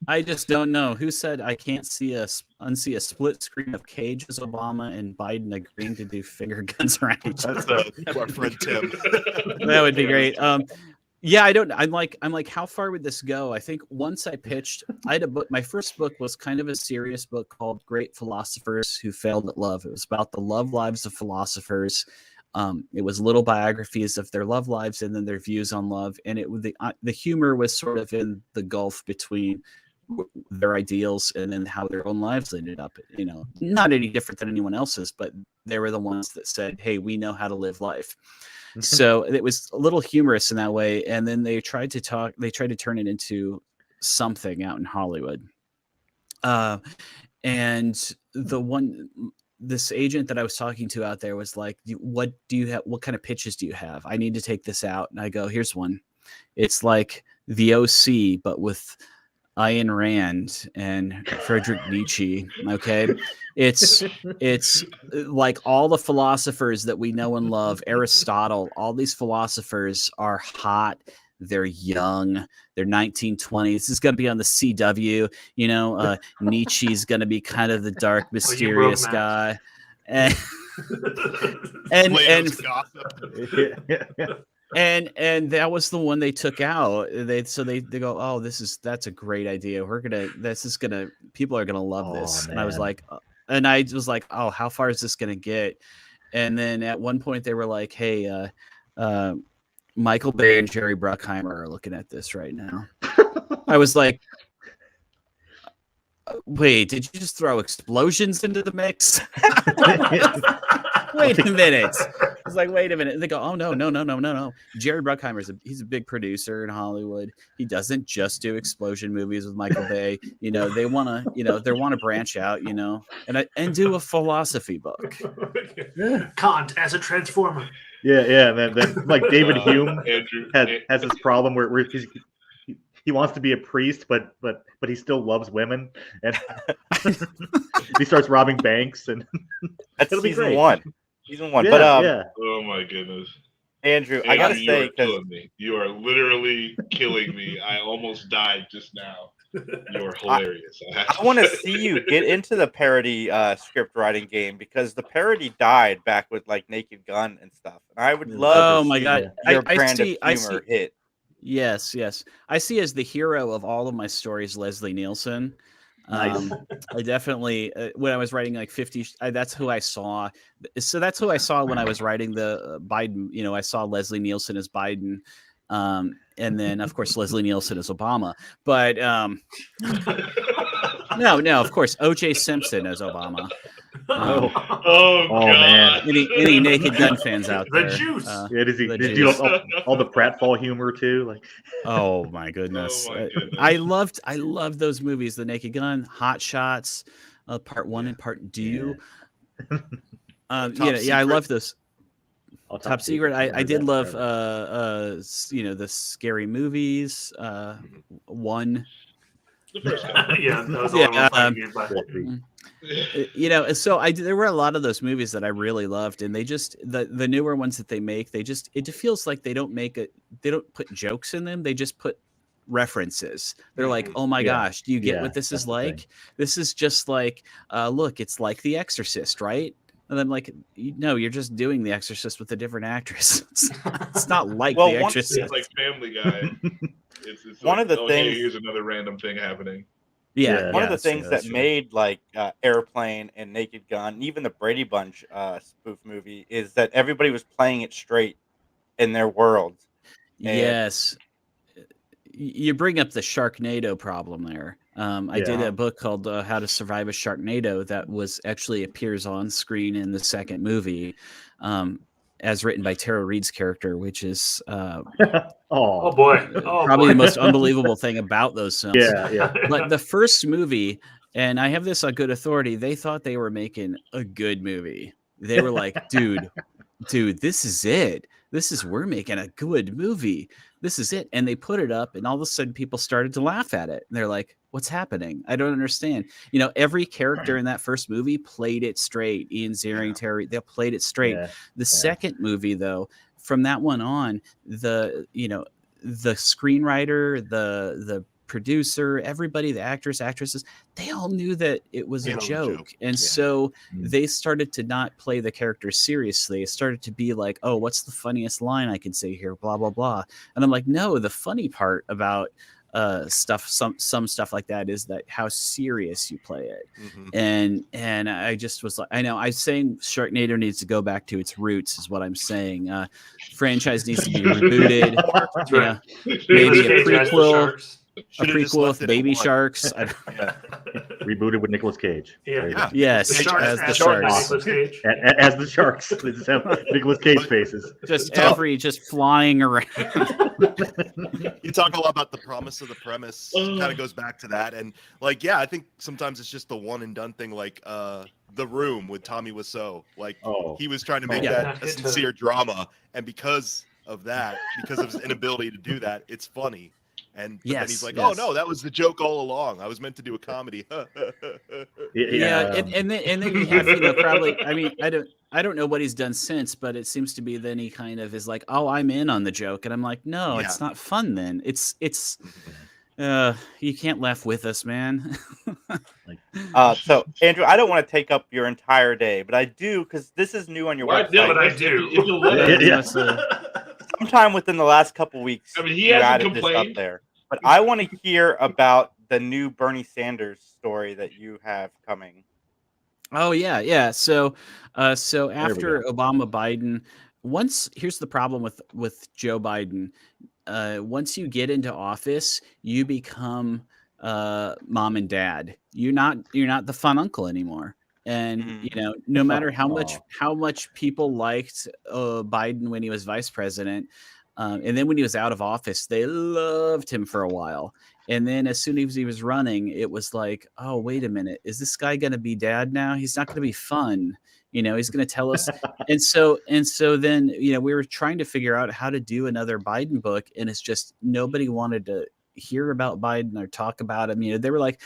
I just don't know. Who said I can't unsee a split screen of Cage as Obama and Biden agreeing to do finger guns around each other? That's our friend Tim. That would be great. Yeah, I'm like, how far would this go? I think once I pitched, I had a book. My first book was kind of a serious book called Great Philosophers Who Failed at Love. It was about the love lives of philosophers. It was little biographies of their love lives and then their views on love. And the humor was sort of in the gulf between their ideals and then how their own lives ended up, not any different than anyone else's, but they were the ones that said, hey, we know how to live life. So it was a little humorous in that way. And then they tried to turn it into something out in Hollywood. And this agent that I was talking to out there was like, what do you have? What kind of pitches do you have? I need to take this out. And I go, here's one. It's like the OC, but with Ayn Rand and Friedrich Nietzsche. Okay. It's like all the philosophers that we know and love, Aristotle, all these philosophers are hot. They're young. They're 1920s. This is going to be on the CW. Nietzsche's going to be kind of the dark, mysterious guy. And And that was the one they took out. They go, oh, that's a great idea. People are gonna love this. Man. And I was like, oh, how far is this gonna get? And then at one point they were like, hey, Michael Bay and Jerry Bruckheimer are looking at this right now. I was like, wait, did you just throw explosions into the mix? Wait a minute. I was like, wait a minute. They go, oh, no. Jerry Bruckheimer, he's a big producer in Hollywood. He doesn't just do explosion movies with Michael Bay. They want to branch out, and do a philosophy book. Kant as a transformer. Yeah. Then like David Hume Andrew has this problem where he wants to be a priest, but he still loves women, and he starts robbing banks, and that's it'll be season great. one. Season one. Yeah, But yeah. Oh my goodness, Andrew, I gotta you are say, because killing me. You are literally killing me. I almost died just now. You're hilarious. I want to see you get into the parody script writing game, because the parody died back with like Naked Gun and stuff. And I would love Oh to my see God. your I brand see- of I humor see- hit. Yes. I see as the hero of all of my stories Leslie Nielsen. Nice. I definitely when I was writing like 50, that's who I saw. So that's who I saw when I was writing the Biden. You know, I saw Leslie Nielsen as Biden, and then of course Leslie Nielsen as Obama. But no, of course O.J. Simpson as Obama. Oh Oh, God! man. Any Naked Gun fans out The there? juice. Yeah, does he The do juice. all the pratfall humor too? Like, Oh my goodness! Oh, my goodness. I loved those movies, The Naked Gun, Hot Shots, Part 1 and Part 2. I love those. oh, Top Secret. I did love forever. the scary movies. One. The first one. Yeah, that was the only one I used by. So there were a lot of those movies that I really loved, and they just the newer ones that they make, it just feels like they don't put jokes in them, they just put references. They're like, oh my gosh, do you get what this is like? This is just like look, it's like The Exorcist, right? And I'm like, no, you're just doing The Exorcist with a different actress. It's not like The Exorcist. It's like Family Guy. It's One like, of the things. Hey, here's another random thing happening. One of the things that made like Airplane and Naked Gun, and even the Brady Bunch spoof movie, is that everybody was playing it straight in their worlds. Yes. You bring up the Sharknado problem there. I did a book called How to Survive a Sharknado that actually appears on screen in the second movie, as written by Tara Reid's character, which is oh boy, probably the most unbelievable thing about those films. Yeah. But the first movie, and I have this on good authority, they thought they were making a good movie. They were like, dude, this is it. We're making a good movie. This is it. And they put it up, and all of a sudden people started to laugh at it. And they're like, what's happening? I don't understand. You know, every character in that first movie played it straight. Ian Ziering, Terry, they played it straight. The second movie, though, from that one on, the screenwriter, the producer, everybody, the actors, actresses, they all knew that it was a joke. And so they started to not play the characters seriously. It started to be like, oh, what's the funniest line I can say here? Blah, blah, blah. And I'm like, no, the funny part about some stuff like that is that how serious you play it. And I just was like, I know I'm saying Sharknado needs to go back to its roots is what I'm saying. Franchise needs to be rebooted. Maybe a prequel. A prequel with baby sharks. Rebooted with Nicolas Cage. Yes, as the sharks. As the sharks. They just have Nicolas Cage faces. Just flying around. You talk a lot about the promise of the premise. Kind of goes back to that. And like, I think sometimes it's just the one and done thing, like The Room with Tommy Wiseau. Like he was trying to make that a sincere drama. And because of that, because of his inability to do that, it's funny. And then he's like, "Oh no, that was the joke all along. I was meant to do a comedy." And then you have, probably. I mean, I don't know what he's done since, but it seems to be then he kind of is like, "Oh, I'm in on the joke," and I'm like, "No, it's not fun. Then it's you can't laugh with us, man." So Andrew, I don't want to take up your entire day, but I do because this is new on your website. But I do. Sometime within the last couple weeks, I mean, he hasn't this complained up there. But I want to hear about the new Bernie Sanders story that you have coming. Oh yeah. So after Obama, Biden, here's the problem with Joe Biden. Once you get into office, you become mom and dad. You're not the fun uncle anymore. And no matter how much people liked Biden when he was vice president, and then when he was out of office, they loved him for a while. And then as soon as he was running, it was like, oh, wait a minute, is this guy going to be dad now? He's not going to be fun. He's going to tell us. and so then we were trying to figure out how to do another Biden book, and it's just nobody wanted to hear about Biden or talk about him. They were like,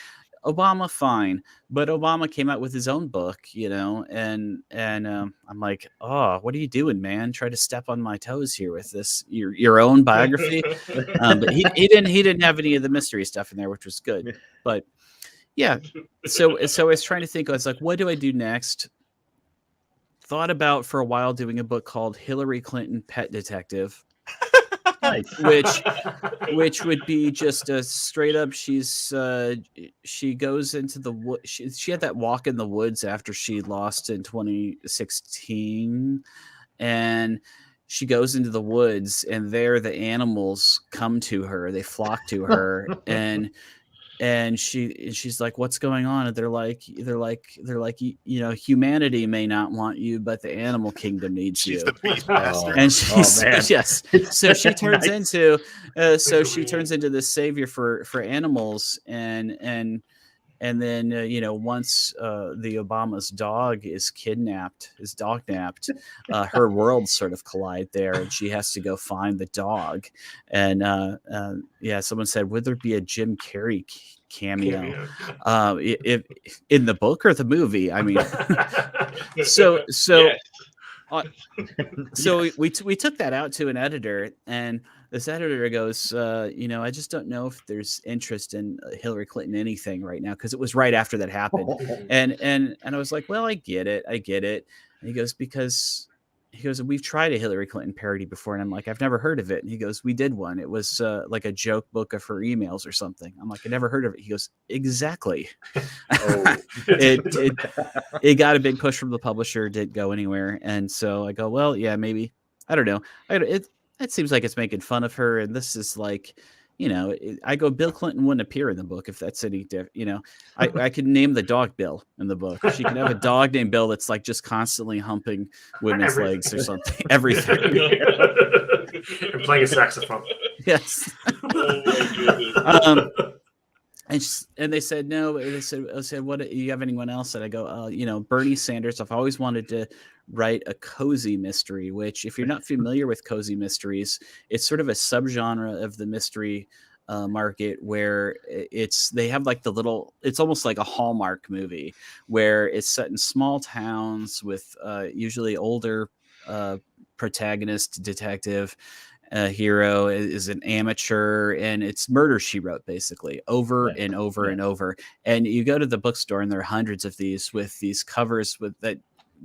Obama, fine, but Obama came out with his own book, and I'm like, oh, what are you doing, man? Try to step on my toes here with this your own biography, but he didn't have any of the mystery stuff in there, which was good. But so I was trying to think. I was like, what do I do next? Thought about for a while doing a book called Hillary Clinton Pet Detective. Nice. which would be just a straight up. She goes into the wood. She had that walk in the woods after she lost in 2016, and she goes into the woods, and there the animals come to her. They flock to her, and she's like, "What's going on?" And they're like, humanity may not want you, but the animal kingdom needs She's you. the beast master. And she's man. yes. So she turns Nice. into she turns into this savior for animals, and then once the Obama's dog is kidnapped, is dog napped, her worlds sort of collide there, and she has to go find the dog. And someone said, would there be a Jim Carrey cameo if in the book or the movie? I mean, so Yes. so we took that out to an editor, and this editor goes, I just don't know if there's interest in Hillary Clinton anything right now, because it was right after that happened. And I was like, well, I get it. And he goes, we've tried a Hillary Clinton parody before. And I'm like, I've never heard of it. And he goes, we did one. It was like a joke book of her emails or something. I'm like, I never heard of it. He goes, exactly. It got a big push from the publisher, didn't go anywhere. And so I go, well, yeah, maybe. I don't know. It seems like it's making fun of her. And this is like, I go, Bill Clinton wouldn't appear in the book if that's any different. I could name the dog Bill in the book. She could have a dog named Bill that's like just constantly humping women's legs or something. Everything. And playing a saxophone. Yes. Oh my goodness. And they said no. I said, what? Do you have anyone else? And I go, Bernie Sanders. I've always wanted to write a cozy mystery, which, if you're not familiar with cozy mysteries, it's sort of a subgenre of the mystery market where they have like it's almost like a Hallmark movie where it's set in small towns with usually older protagonist, detective. Hero is an amateur, and it's murder she wrote basically over and over and over. And you go to the bookstore, and there are hundreds of these with these covers with that,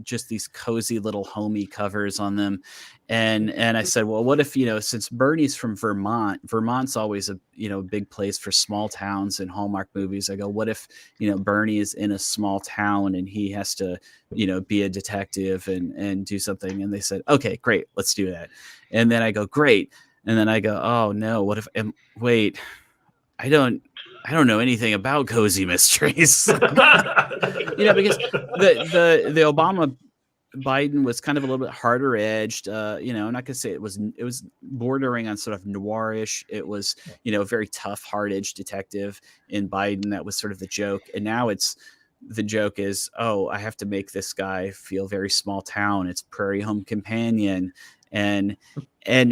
just these cozy little homey covers on them. And I said, well, what if, since Bernie's from Vermont's always a, big place for small towns and Hallmark movies. I go, what if, Bernie is in a small town and he has to, be a detective and do something. And they said, okay, great, let's do that. And then I go, great. And then I go, oh no, what if, wait, I don't know anything about cozy mysteries. Because the Obama Biden was kind of a little bit harder edged. I'm not gonna say it was bordering on sort of noirish. It was, very tough, hard edged detective in Biden. That was sort of the joke. And now the joke is, oh, I have to make this guy feel very small town. It's Prairie Home Companion. And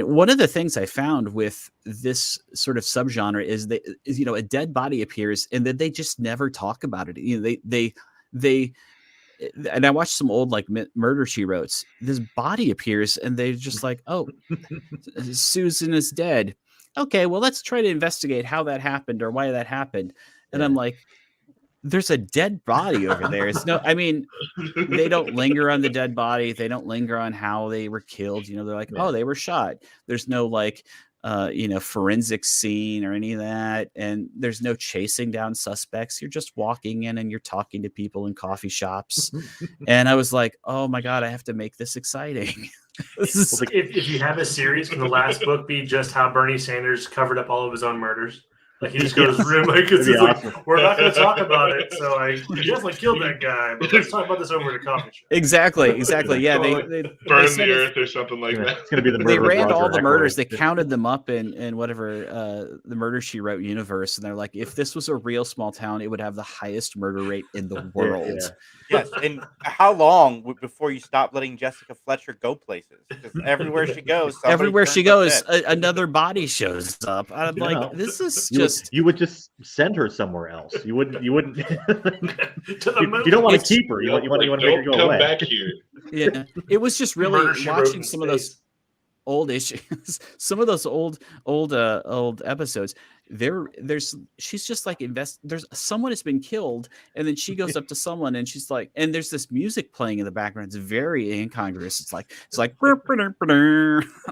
one of the things I found with this sort of subgenre is that, a dead body appears and then they just never talk about it. They and I watched some old like murder she wrote. This body appears and they're just like, oh, Susan is dead. Okay, well, let's try to investigate how that happened or why that happened. And I'm like, there's a dead body over there. They don't linger on the dead body. They don't linger on how they were killed. They're like, oh, they were shot. There's no like, forensic scene or any of that. And there's no chasing down suspects. You're just walking in and you're talking to people in coffee shops. And I was like, oh my God, I have to make this exciting. If you have a series, can the last book be just how Bernie Sanders covered up all of his own murders? Like he just goes room because it's awesome. like, we're not going to talk about it. So I definitely killed that guy, but let's talk about this over at a coffee shop. Exactly. Yeah, they Burn the earth or something like that. It's going to be the they murder of ran Roger all the murders. Ackroyd. They counted them up in whatever the Murder She Wrote universe, and they're like, if this was a real small town, it would have the highest murder rate in the world. Yeah. Yes, and how long before you stop letting Jessica Fletcher go places? Because everywhere she goes, another body shows up. I'm like, this is you would just send her somewhere else. You wouldn't. To the moon. You don't want to keep her. You want to make her go Come away. back here. Yeah, it was just really watching some of those. old issues, some of those old episodes, she's just like there's someone has been killed, and then she goes up to someone and she's like, and there's this music playing in the background. It's very incongruous. It's like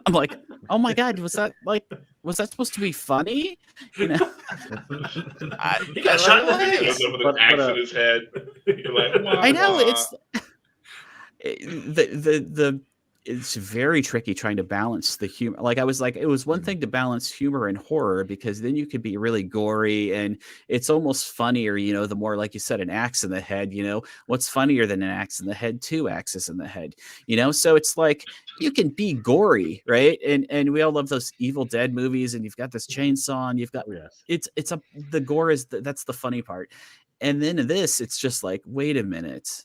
I'm like, oh my god, was that supposed to be funny? You know, he got shot in the He face. goes up with an axe in his head. You're like, wah, I know wah. it's very tricky trying to balance the humor. Like I was like, it was one thing to balance humor and horror, because then you could be really gory, and it's almost funnier, you know, the more, like you said, an axe in the head, you know, what's funnier than an axe in the head? 2 axes in the head, you know? So it's like, you can be gory, right? And we all love those Evil Dead movies, and you've got this chainsaw, and you've got, the gore that's the funny part. And then in this, it's just like, wait a minute.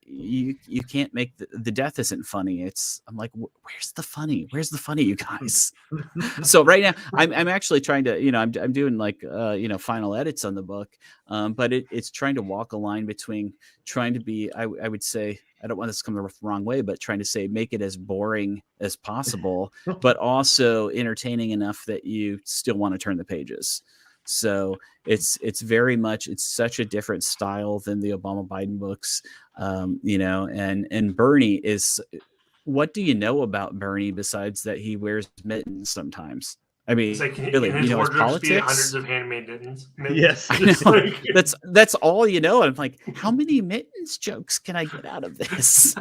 You can't make the death isn't funny. I'm like, where's the funny, you guys? So right now I'm actually trying to, you know, I'm doing like you know, final edits on the book, but it's trying to walk a line between trying to be, I would say, I don't want this to come the wrong way, but trying to say make it as boring as possible, but also entertaining enough that you still want to turn the pages. So it's very much, it's such a different style than the Obama Biden books, you know, and Bernie is, what do you know about Bernie besides that he wears mittens sometimes? I mean, It's like, really, his you know, his wardrobe be politics. hundreds of handmade mittens. Yes. I know. That's all you know. And I'm like, how many mittens jokes can I get out of this?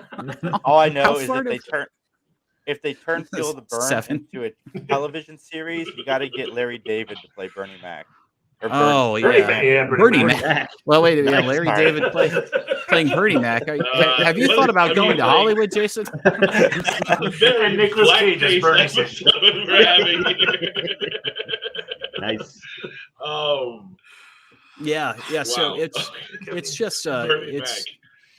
All I know How is far if they turn Feel the Burn 7. into a television series, you got to get Larry David to play Bernie Mac. Or Oh, Bernie yeah. Mac, yeah, Bernie Mac. Mac. Well, wait a minute. Nice. Larry Sorry. David playing Bernie Mac. Have you thought about going to Hollywood, Jason? And Nicolas Cage as Bernie Sanders. We're having here. Nice. Yeah. So Wow. it's just Bernie it's.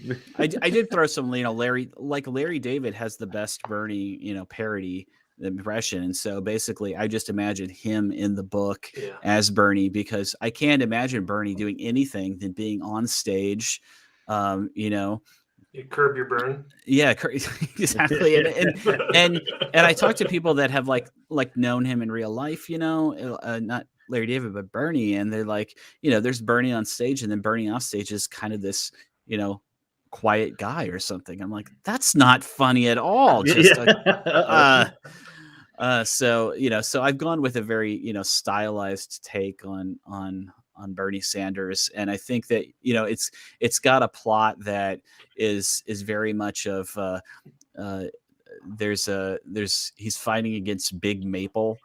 Mac. I did throw some, you know, Larry David has the best Bernie, you know, parody impression, and so basically I just imagine him in the book as Bernie, because I can't imagine Bernie doing anything than being on stage, you know. You curb your burn. Yeah, exactly. And I talk to people that have like known him in real life, you know, not Larry David, but Bernie, and they're like, you know, there's Bernie on stage, and then Bernie off stage is kind of this, you know, quiet guy or something. I'm like, that's not funny at all. Just so, you know, so I've gone with a very, you know, stylized take on Bernie Sanders, and I think that, you know, it's got a plot that is very much of he's fighting against Big Maple.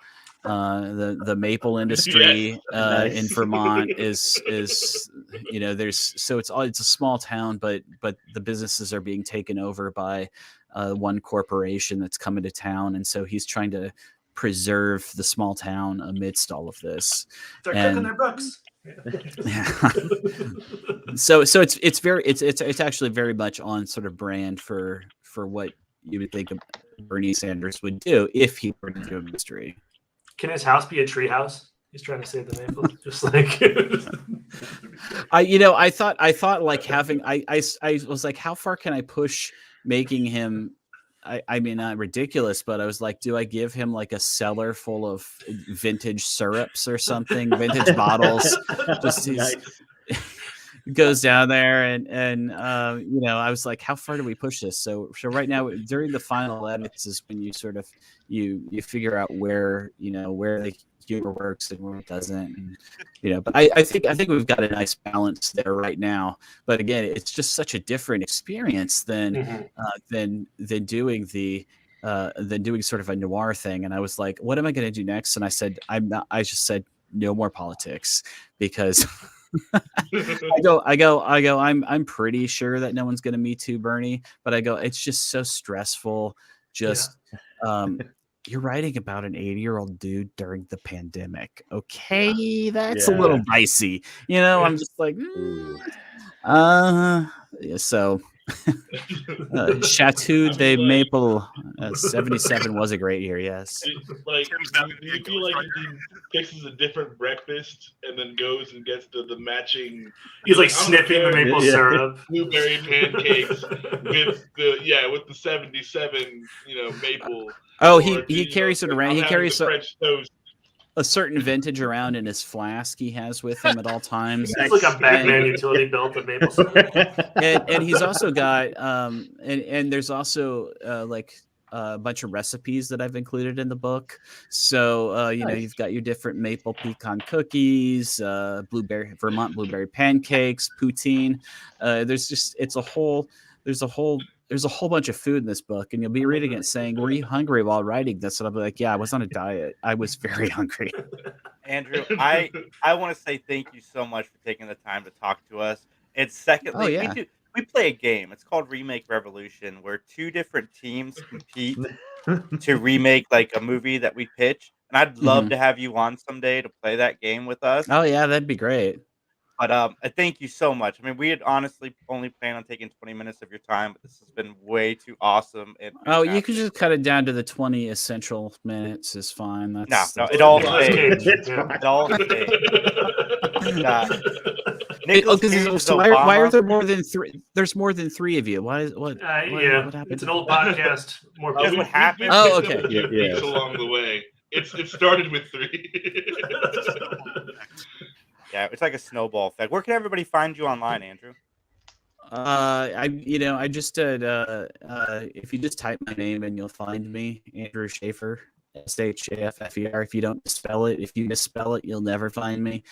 The maple industry in Vermont is you know, it's a small town, but the businesses are being taken over by one corporation that's coming to town, and so he's trying to preserve the small town amidst all of this. They're cooking their books. Yeah. So it's actually very much on sort of brand for what you would think Bernie Sanders would do if he were to do a mystery. Can his house be a tree house? He's trying to save the maple, just like. I thought like having I was like, how far can I push making him? I mean, not ridiculous, but I was like, do I give him like a cellar full of vintage syrups or something, vintage bottles? Just goes down there and you know, I was like, how far do we push this? So right now during the final edits is when you sort of you figure out where, you know, where the humor works and where it doesn't, and, you know, but I think we've got a nice balance there right now. But again, it's just such a different experience than doing sort of a noir thing. And I was like, what am I going to do next? And I just said no more politics, because I'm pretty sure that no one's going to Me Too Bernie, but I go, it's just so stressful. Just, you're writing about an 80-year-old dude during the pandemic. Okay. That's a little dicey. You know, I'm just like, so Chateau de Maple 77 was a great year. Yes. Like, Tim's do not you feel like if he fixes a different breakfast and then goes and gets the matching? He's like I'm sniffing the gonna maple Yeah. syrup. blueberry pancakes with the 77 maple. Oh, Or he do you carries it like, around. I'm He having carries the French toast. a certain vintage around in his flask. He has with him at all times. It's like a Batman utility belt of maple syrup. And he's also got and there's also like a bunch of recipes that I've included in the book. So you know, Nice. you've got your different maple pecan cookies, Vermont blueberry pancakes, poutine. There's a whole bunch of food in this book, and you'll be reading it saying, "Were you hungry while writing this?" And I'll be like, "Yeah, I was on a diet. I was very hungry." Andrew, I want to say thank you so much for taking the time to talk to us. And secondly, Oh, yeah. we play a game. It's called Remake Revolution, where two different teams compete to remake like a movie that we pitch. And I'd love to have you on someday to play that game with us. Oh yeah, that'd be great. But thank you so much. I mean, we had honestly only planned on taking 20 minutes of your time, but this has been way too awesome. And Oh, you could fantastic. just cut it down to the 20 essential minutes is fine. No, That's it all Nicolas stays. Cage, It's yeah. It all stays. Oh, Nicolas 'cause Cage it's- is why are Obama. there more than three? There's more than three of you. What Yeah, happened? it's an old podcast. More That's people. what happened. Oh, picked up okay. a few Yeah. beats along the way. It started with 3. Yeah, it's like a snowball effect. Where can everybody find you online, Andrew? I just did. If you just type my name in, you'll find me, Andrew Shaffer, Shaffer. If you don't spell it, if you misspell it, you'll never find me.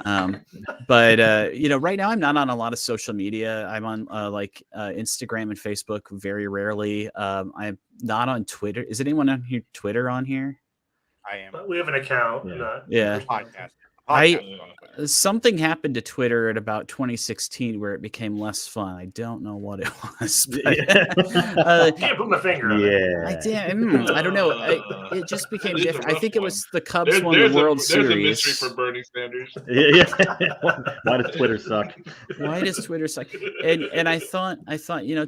But right now I'm not on a lot of social media. I'm on Instagram and Facebook very rarely. I'm not on Twitter. Is anyone on here Twitter on here? I am We have an account. Yeah. not- Yeah. podcast. I- Podcast is on Twitter. Something happened to Twitter at about 2016 where it became less fun. I don't know what it was. But, Can't put my finger on it. Yeah. I don't know. It just became This is a different. I rough think it one. was the Cubs won the World there's Series. a mystery for Bernie Sanders. Yeah. Why does Twitter suck? Why does Twitter suck? And I thought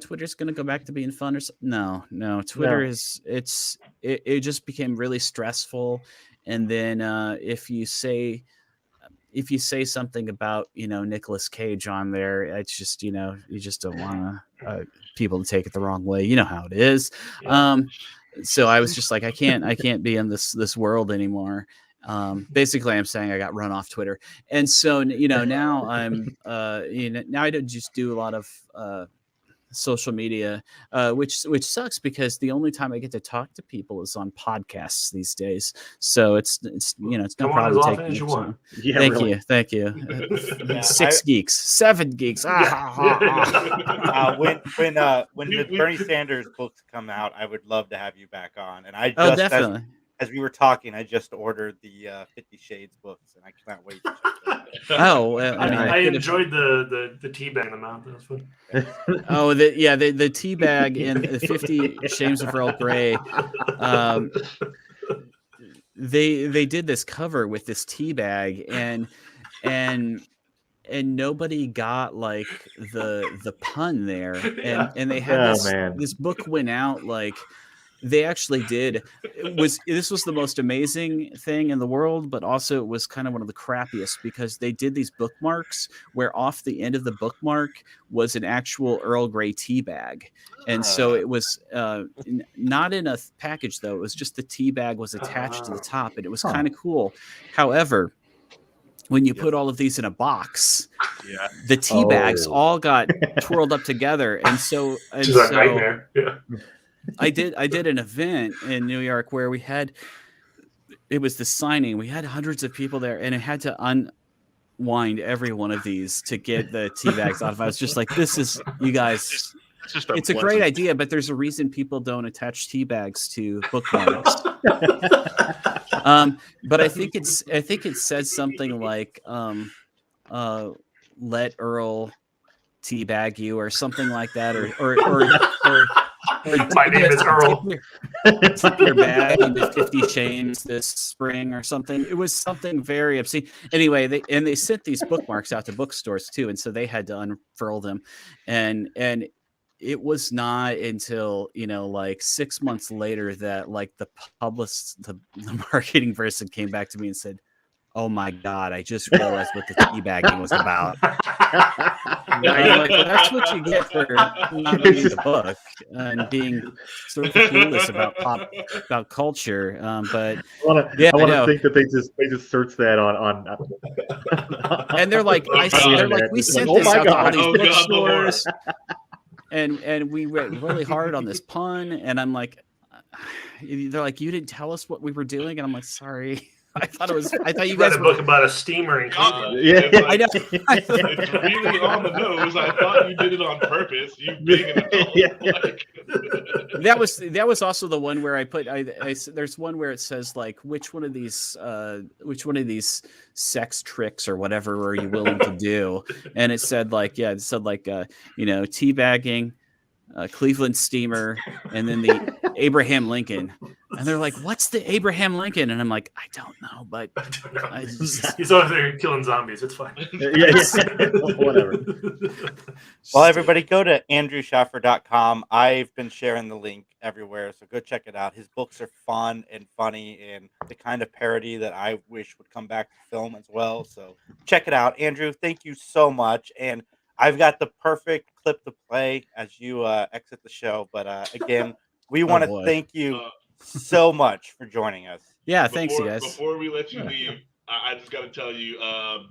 Twitter's going to go back to being fun or no. Twitter it just became really stressful. And then if you say something about Nicolas Cage on there, it's just you just don't want people to take it the wrong way. You know how it is. So I was just like, I can't be in this world anymore. Basically, I'm saying I got run off Twitter, and so now I'm now I don't just do a lot of social media, which sucks because the only time I get to talk to people is on podcasts these days. So it's no Come on problem as taking often as you the want. time. Yeah, Thank really. you. Yeah, 6 geeks, 7 geeks. When the We- Bernie Sanders books come out, I would love to have you back on. And I Oh, just definitely. as we were talking, I just ordered the 50 Shades books, and I can't wait to check them out. Oh, well, I mean, I could've- enjoyed the tea bag amount. That was fun. Oh, the tea bag in the 50 Shades of Earl Grey. They did this cover with this tea bag, and nobody got like the pun there, Yeah. and they had Oh, man. this book went out like. They actually did. This was the most amazing thing in the world, but also it was kind of one of the crappiest because they did these bookmarks where off the end of the bookmark was an actual Earl Grey tea bag. And so it was not in a package though. It was just the tea bag was attached to the top, and it was kind of cool. However, when you put all of these in a box, Yeah. the tea bags Oh. all got twirled up together, and so It's just a nightmare. Yeah. I did an event in New York where it was the signing. We had hundreds of people there, and it had to unwind every one of these to get the tea bags out of. I was just like, "This is you guys. It's a great idea, but there's a reason people don't attach tea bags to bookmarks." But I think it says something like, "Let Earl teabag you" or something like that, or My name is Earl. Tip your bag into 50 Shades this spring or something. It was something very obscene. Anyway, they sent these bookmarks out to bookstores too, and so they had to unfurl them, and it was not until, like 6 months later that like the marketing person came back to me and said, "Oh my God, I just realized what the teabagging was about." And I'm like, well, that's what you get for not reading the book and being sort of clueless about culture. But I want to think that they just search that on and they're like, we sent oh this my out to all God. these Oh God, bookstores, and we went really hard on this pun, and I'm like, they're like, you didn't tell us what we were doing, and I'm like, sorry. I thought you read guys a book about a steamer in God, Cleveland. Yeah. it's like- I know. It's really on the nose. I thought you did it on purpose. You being an adult. Yeah. Like, That was also the one where I put there's one where it says like which one of these sex tricks or whatever are you willing to do, and it said teabagging, Cleveland steamer, and then the Abraham Lincoln, and they're like, what's the Abraham Lincoln? And I'm like, I don't know, but I don't know. I just- He's over there killing zombies. It's fine. Yeah, whatever. Well, everybody go to andrewshaffer.com. I've been sharing the link everywhere, so go check it out. His books are fun and funny and the kind of parody that I wish would come back to film as well. So check it out. Andrew, thank you so much. And I've got the perfect clip to play as you exit the show. But again, we want to boy. thank you so much for joining us. Yeah, thanks, you guys. Before we let you leave, I just got to tell you,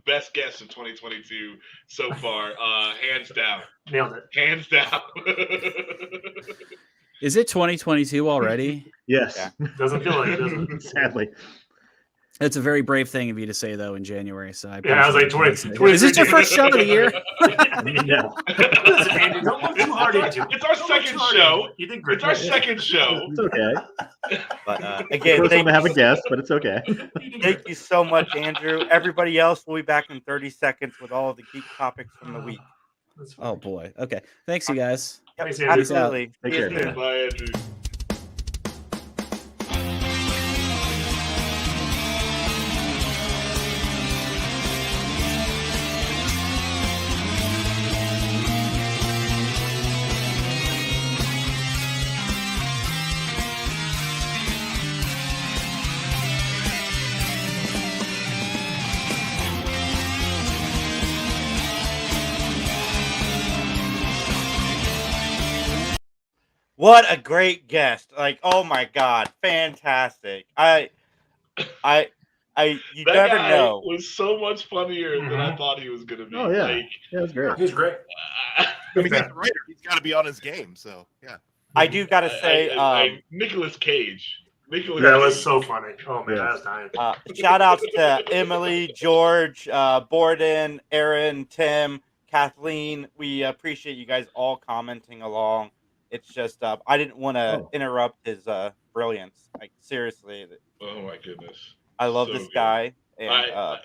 best guest of 2022 so far, hands down. Nailed it. Hands down. Is it 2022 already? Yes. Yeah. Doesn't feel like it, does it? Sadly. It's a very brave thing of you to say, though, in January. So I Yeah, I was like, appreciate it. 20 Is this your first show of the year? No. Listen, Andy, don't look too hard into it. It's our Don't look second too hard show. into it. You did great. It's our second show. It's okay. But again, First thank one to have a you, guest, but it's okay. thank you so much, Andrew. Everybody else will be back in 30 seconds with all of the geek topics from the week. That's fine. Oh boy. Okay. Thanks, you guys. Yep, Thanks, Andrew. absolutely. Take See you care, soon. man. Bye, Andrew. What a great guest! Like, oh my god, fantastic! You That never guy know. was so much funnier than I Mhm. thought he was going to be. Oh, yeah. Like, Yeah, it was great. He's great. uh, I mean, he's a writer. He's got to be on his game. So yeah. I do gotta say, Nicolas Cage. Nicolas That was Cage. so funny. Oh man, Yeah. I was dying. shout outs to Emily, George, Borden, Aaron, Tim, Kathleen. We appreciate you guys all commenting along. It's just I didn't want to interrupt his brilliance. Like, seriously, Oh my goodness. I love So this good. guy. And I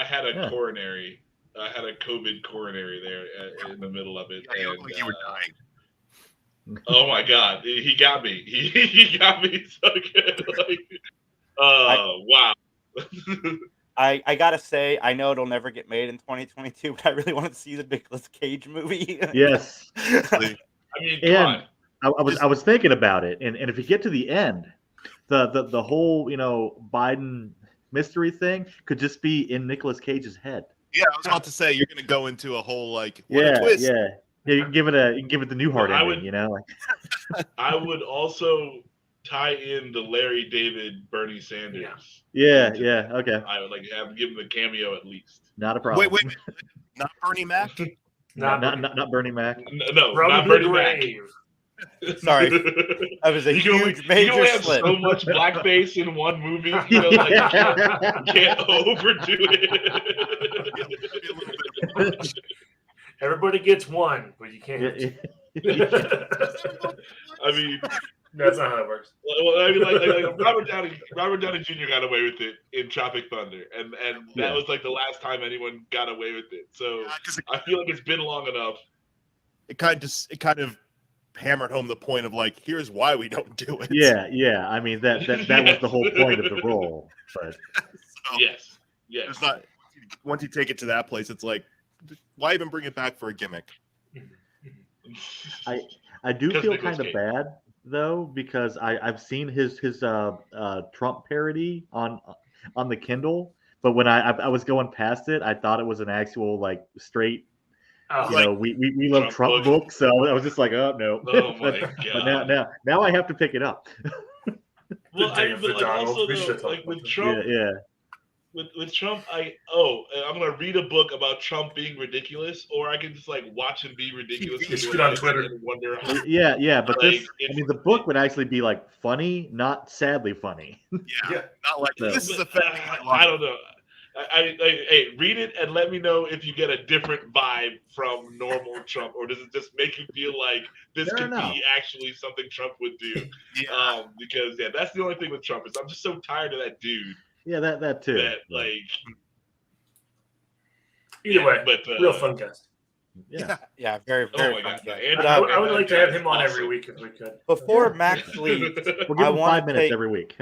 had a Yeah. coronary. I had a COVID coronary there in the middle of it. You look and, like you were dying. Oh my god, he got me. He got me so good. Like, wow. I gotta say, I know it'll never get made in 2022, but I really want to see the Nicolas Cage movie. Yes. I mean, come And on. I was thinking about it, and if you get to the end, the whole Biden mystery thing could just be in Nicolas Cage's head. Yeah, I was about to say you're going to go into a whole like what Yeah, a twist. yeah. You can give it the Newhart I ending, would- like, I would also tie in the Larry David Bernie Sanders. yeah, okay, I would like have give him a cameo at least. not a problem. Wait, not Bernie Mac. not Bernie Mac. No, From not the Bernie Mac. grave. Sorry, that was a You can only, huge you can major only have slip. so much blackface in one movie. You know, like, you can't overdo it. Everybody gets one, but you can't. I mean, That's not how it works. well, I mean, like Robert Downey Jr. got away with it in Tropic Thunder, and that Yeah. was like the last time anyone got away with it. So Yeah, 'cause I feel like it's been long enough. it kind of hammered home the point of like, here's why we don't do it. yeah. I mean that was the whole point of the role. But So, Yes, it's not. Once you take it to that place, it's like, why even bring it back for a gimmick? I do 'Cause feel Nicolas kind of Cage. bad though because I've seen his Trump parody on the Kindle, but when I was going past it, I thought it was an actual like straight. Oh, You know, we love Trump book, so I was just like, oh no. Oh my But god. now I have to pick it up. Well, The day of but the like Donald. also We should have though, talked like about with that. Trump, Yeah. with Trump, I'm gonna read a book about Trump being ridiculous, or I can just like watch him be ridiculous Just in get real on life Twitter. and wonder how. Yeah, but Like, this, I mean, the book would actually be like funny, not sadly funny. Yeah, not like No. this is affecting my I life. don't know. Hey, read it and let me know if you get a different vibe from normal Trump, or does it just make you feel like this Fair could enough. be actually something Trump would do? Yeah. Because that's the only thing with Trump is I'm just so tired of that dude. Yeah, that too. That but, like Either way, but real fun cast. yeah. Yeah, very, Oh very my fun god, guest. Andrew, But, I would like to have Andrew him on is every awesome. week if we could. before Yeah. Max leaves, We'll I give him wanna 5 minutes take- every week.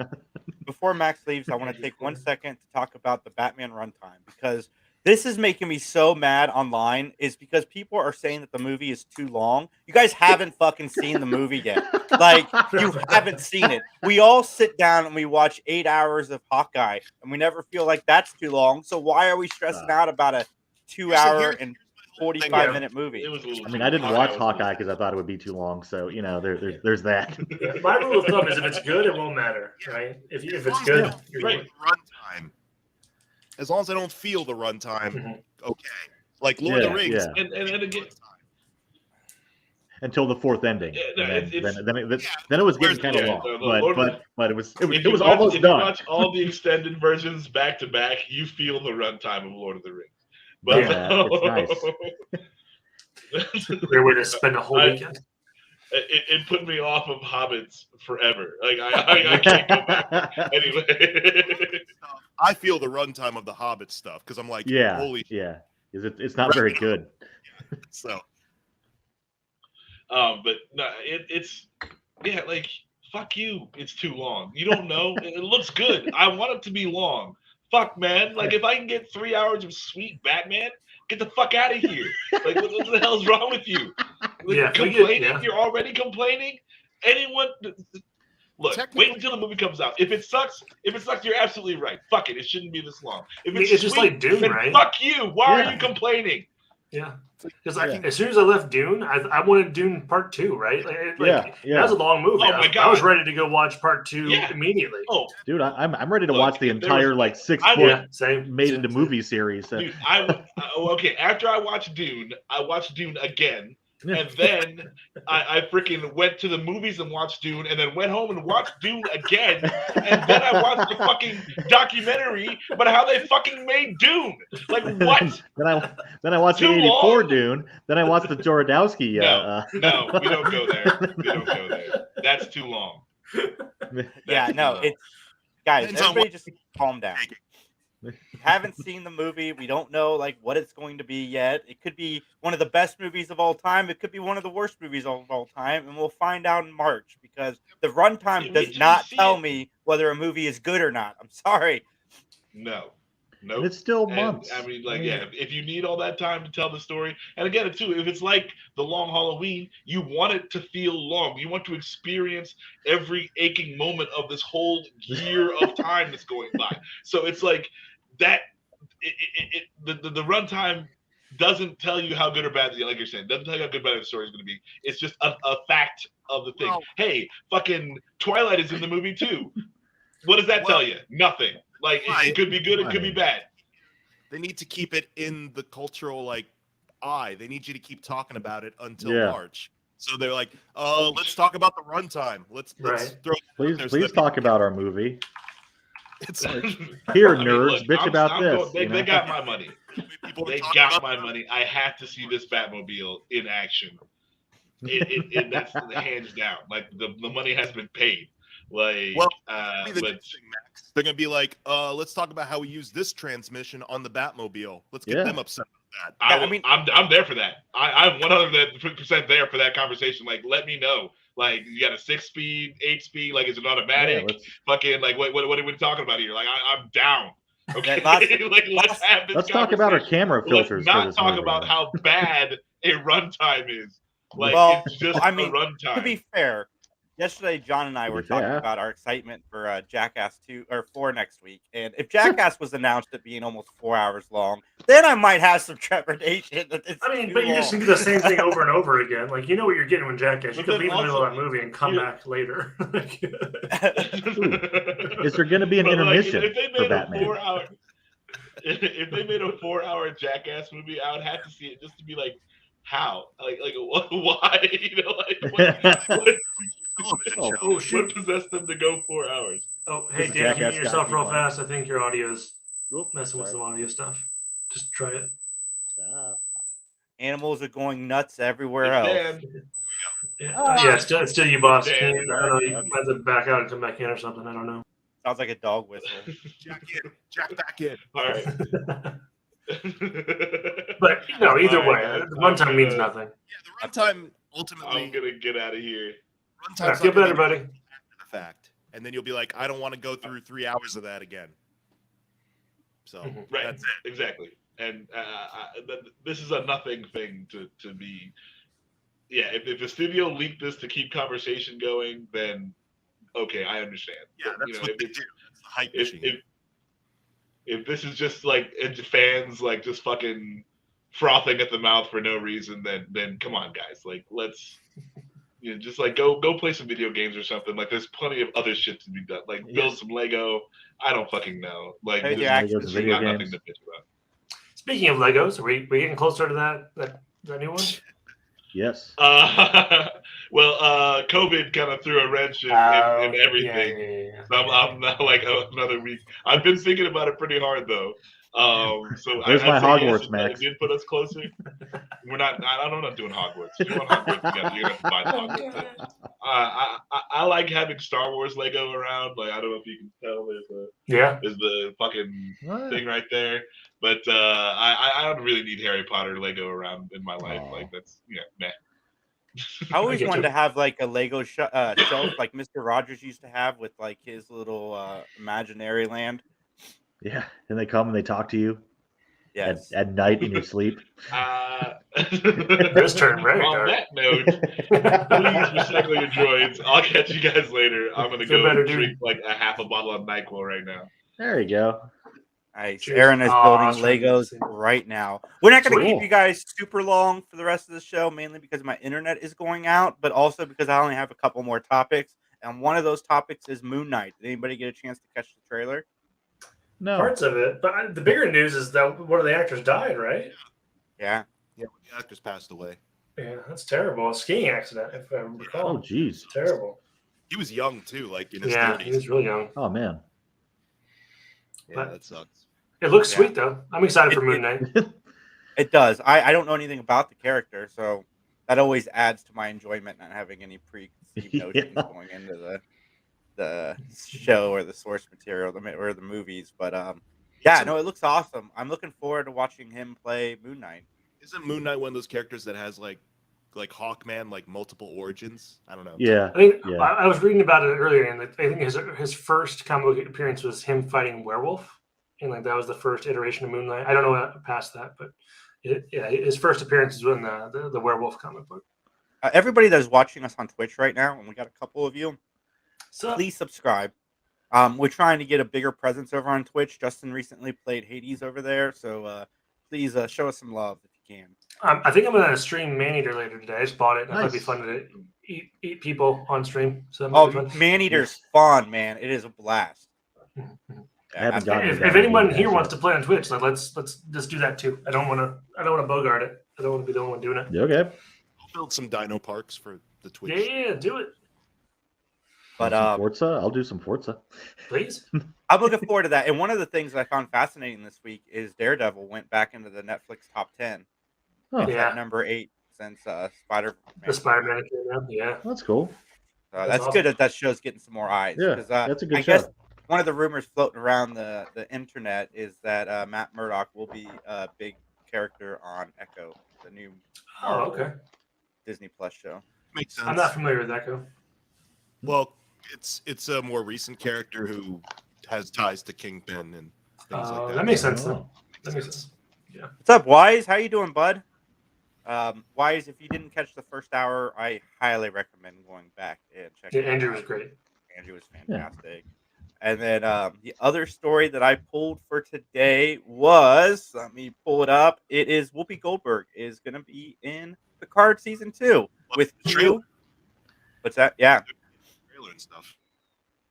before Max leaves, I want to take 1 second to talk about the Batman runtime because this is making me so mad online. Is because people are saying that the movie is too long. You guys haven't fucking seen the movie yet. Like you haven't seen it. We all sit down and we watch 8 hours of Hawkeye, and we never feel like that's too long. So why are we stressing out about a 2-hour and 45-minute movie? It was a little I mean, I didn't Hawkeye watch was a little- Hawkeye because I thought it would be too long. So you know, there's that. My rule of thumb is if it's good, it won't matter, right? If it's As long good, as I don't you're feel right. the runtime. As long as I don't feel the runtime, Mhm. okay. Like Lord of Yeah, the Rings. yeah. And again, Until the fourth ending, Yeah, no, and it's- then it was getting kind of yeah, long. the Lord of But it was if you almost if done. you watch all the extended versions back to back, you feel the runtime of Lord of the Rings. But Yeah, it's Great way to spend a whole weekend. it put me off of Hobbits forever. Like I can't go back. Anyway, I feel the runtime of the Hobbit stuff because I'm like, Yeah, holy yeah. It's not very good. so but no, it's like fuck you. It's too long. You don't know. It looks good. I want it to be long. Fuck man. Like if I can get 3 hours of sweet Batman, get the fuck out of here. Like what the hell's wrong with you? Like, Yeah, complaining. yeah. You're already complaining. Anyone. Look, Technically- wait until the movie comes out. If it sucks, you're absolutely right. Fuck it. It shouldn't be this long. If It's just sweet, like Dune, then right? fuck you. Why Yeah. are you complaining? Yeah. Because Yeah. as soon as I left Dune, I wanted Dune Part 2, right? Like, Yeah, That was a long movie. Oh my I was God. ready to go watch Part 2 Yeah. immediately. Oh, Dude, I'm ready to Look, watch the if there entire was- like 6 I book would- Yeah, same. made into movie series. dude, okay. After I watched Dune, I watched Dune again, and then I freaking went to the movies and watched Dune, and then went home and watched Dune again, and then I watched the fucking documentary about how they fucking made Dune. Like what? then I watched the Too 84 long? Dune. Then I watched the Jorodowski. No, we don't go there. We don't go there. That's too long. Yeah, That's no, too long. it's guys. Depends on Everybody what- just calm down. Haven't seen the movie. We don't know like what it's going to be yet. It could be one of the best movies of all time. It could be one of the worst movies of all time, and we'll find out in March because the runtime Wait does till you not see tell it. me whether a movie is good or not. I'm sorry. No. And Nope. it's still And, months. I mean, yeah, if you need all that time to tell the story, and again, too, if it's like the long Halloween, you want it to feel long. You want to experience every aching moment of this whole year of time that's going by. So it's like that. The runtime doesn't tell you how good or bad, like you're saying, doesn't tell you how good or bad the story is going to be. It's just a fact of the thing. Well- Hey, fucking Twilight is in the movie too. What does that Well- tell you? Nothing. Like it could be good, it could be bad. they need to keep it in the cultural like eye. They need you to keep talking about it until Yeah. March. So they're like, let's talk about the runtime. Let's Right. throw please there's please the- talk about our movie. it's like Here, I mean, nerds, look, bitch about this. going- they, you know? they got my money. people are They talking got about my money. I have to see this Batmobile in action. That's hands down. Like the money has been paid. Like, Well, Be the but next thing, Max. They're gonna be like, let's talk about how we use this transmission on the Batmobile. Let's get Yeah. them upset about that. I mean- I'm there for that. I'm 100% there for that conversation. Like, let me know. Like, you got a 6-speed, 8-speed. Like, is it Yeah, automatic? let's Fucking like, what are we talking about here? Like, I'm down. Okay, Yeah, lots- like let's have this. talk about our conversation. camera Let's filters. for not this talk movie. about how bad a runtime is. Like Well, it's just I mean, a runtime. to be fair, yesterday John and I To were be talking fair. about our excitement for Jackass 2 or 4 next week, and if Jackass was announced at being almost 4 hours long, then I might have some trepidation. That it's I mean, too but you're just long. gonna do the same thing over and over again. Like you know what you're getting when Jackass. You But could then leave in the middle of also, that movie and come you're- back later. Is there going to be an But, like, intermission if they for made a Batman? 4-hour, if they made a 4-hour Jackass movie, I would have to see it just to be like, how, like why, you know, like Oh shoot! what possessed them to go 4 hours? Oh hey This Dan, you Jackass mute guy yourself keep real on it. fast. I think your audio's Oop, messing with sorry. some audio stuff. Just try it. Ah. Animals are going nuts everywhere It's else. Dan. Yeah, it's still you, boss. Dan. Can you, I don't know. You might have to back out and come back in or something. I don't know. Sounds like a dog whistle. Jack back in. All right. But you know, either All way, right, guys, the runtime means gonna- nothing. Yeah, the runtime ultimately. I'm gonna get out of here. Runtime's Feel not gonna better, be buddy. after the fact, and then you'll be like, I don't want to go through 3 hours of that again. So Right. that's it. Exactly. And this is a nothing thing to be. Yeah, if the studio leaked this to keep conversation going, then okay, I understand. Yeah, But, that's you know, what if they it's- do. That's the hype if, machine. if this is just like fans like just fucking frothing at the mouth for no reason, then come on, guys, like let's just like go play some video games or something. Like there's plenty of other shit to be done. Like build some Lego. I don't fucking know. Like Hey, this, Jack. this is Video not nothing games. to bitch about. Speaking of Legos, are we getting closer to that new one? Yes. Well, COVID kind of threw a wrench in everything. Yeah. So I'm now like another week. I've been thinking about it pretty hard though. So Where's I'd my say Hogwarts, yes, Max? It did put us closer. We're not. I'm not doing Hogwarts. If you want Hogwarts, you're gonna have to buy the Hogwarts. I like having Star Wars Lego around. Like I don't know if you can tell. There's the fucking What? thing right there. But I don't really need Harry Potter Lego around in my life. Aw. Like that's meh. I always get wanted you. to have like a Lego shelf like Mr. Rogers used to have with like his little imaginary land. Yeah. And they come and they talk to you Yes. at night in your sleep. This turned very On dark. that note, please recycle your droids. I'll catch you guys later. I'm gonna Feel go better, dude. drink like a half a bottle of NyQuil right now. There you go. Nice. Cheers. Aaron is Oh, I building was trying to Legos see. right now. We're not going to Sweet. keep you guys super long for the rest of the show, mainly because my internet is going out, but also because I only have a couple more topics. And one of those topics is Moon Knight. Did anybody get a chance to catch the trailer? No. Parts of it, but the bigger news is that one of the actors died, right? Yeah. Yeah, the actors passed away. Yeah, that's terrible. A skiing accident, if I Oh, recall. geez. Terrible. He was young too, like in his Yeah, 30s. he was really young. Oh, man. Yeah, that sucks. It looks Yeah. sweet though. I'm excited for Moon Knight. It does. I don't know anything about the character, so that always adds to my enjoyment not having any preconceived notions Yeah. going into the show or the source material or the movies. But yeah, no, it looks awesome. I'm looking forward to watching him play Moon Knight. Isn't Moon Knight one of those characters that has like Hawkman, like multiple origins? I don't know. Yeah. I think Yeah. I was reading about it earlier, and I think his first comic book appearance was him fighting Werewolf, and like that was the first iteration of Moon Knight. I don't know what past that, but his first appearance was in the Werewolf comic book. Everybody that's watching us on Twitch right now, and we got a couple of you, So please subscribe. We're trying to get a bigger presence over on Twitch. Justin recently played Hades over there, so please show us some love if you can. I think I'm gonna stream Maneater later today. I just bought it. It might be Nice. fun to eat people on stream. So that might Oh, be fun. Maneater's fun, man. It is a blast. I haven't gotten If, to if that anyone yet, here so- wants to play on Twitch, like let's just do that too. I don't want to bogart it. I don't want to be the only one doing it. Okay. I'll build some dino parks for the Twitch. Yeah, do it, But Some Forza? I'll do some Forza. please. I'm looking forward to that. And one of the things I found fascinating this week is Daredevil went back into the Netflix top 10. Oh, It's Yeah. at number 8 since Spider-Man. The Spider-Man came out. Yeah. that's cool. That's That's good that show's getting some more eyes. Yeah, 'cause, that's a good I show. guess one of the rumors floating around the internet is that Matt Murdock will be a big character on Echo, the new Oh, Marvel okay. Disney Plus show. Makes sense. I'm not familiar with Echo. Well, it's a more recent character who has ties to Kingpin and things like that. That makes sense. Oh. That makes sense. What's up, Wise? How you doing, bud? Wise, if you didn't catch the first hour, I highly recommend going back and checking Yeah, it Andrew out. was great. Andrew was fantastic. And then the other story that I pulled for today was, let me pull it up. It is Whoopi Goldberg is going to be in Picard season 2 with Trailer. Q. What's that? Yeah, Trailer and stuff.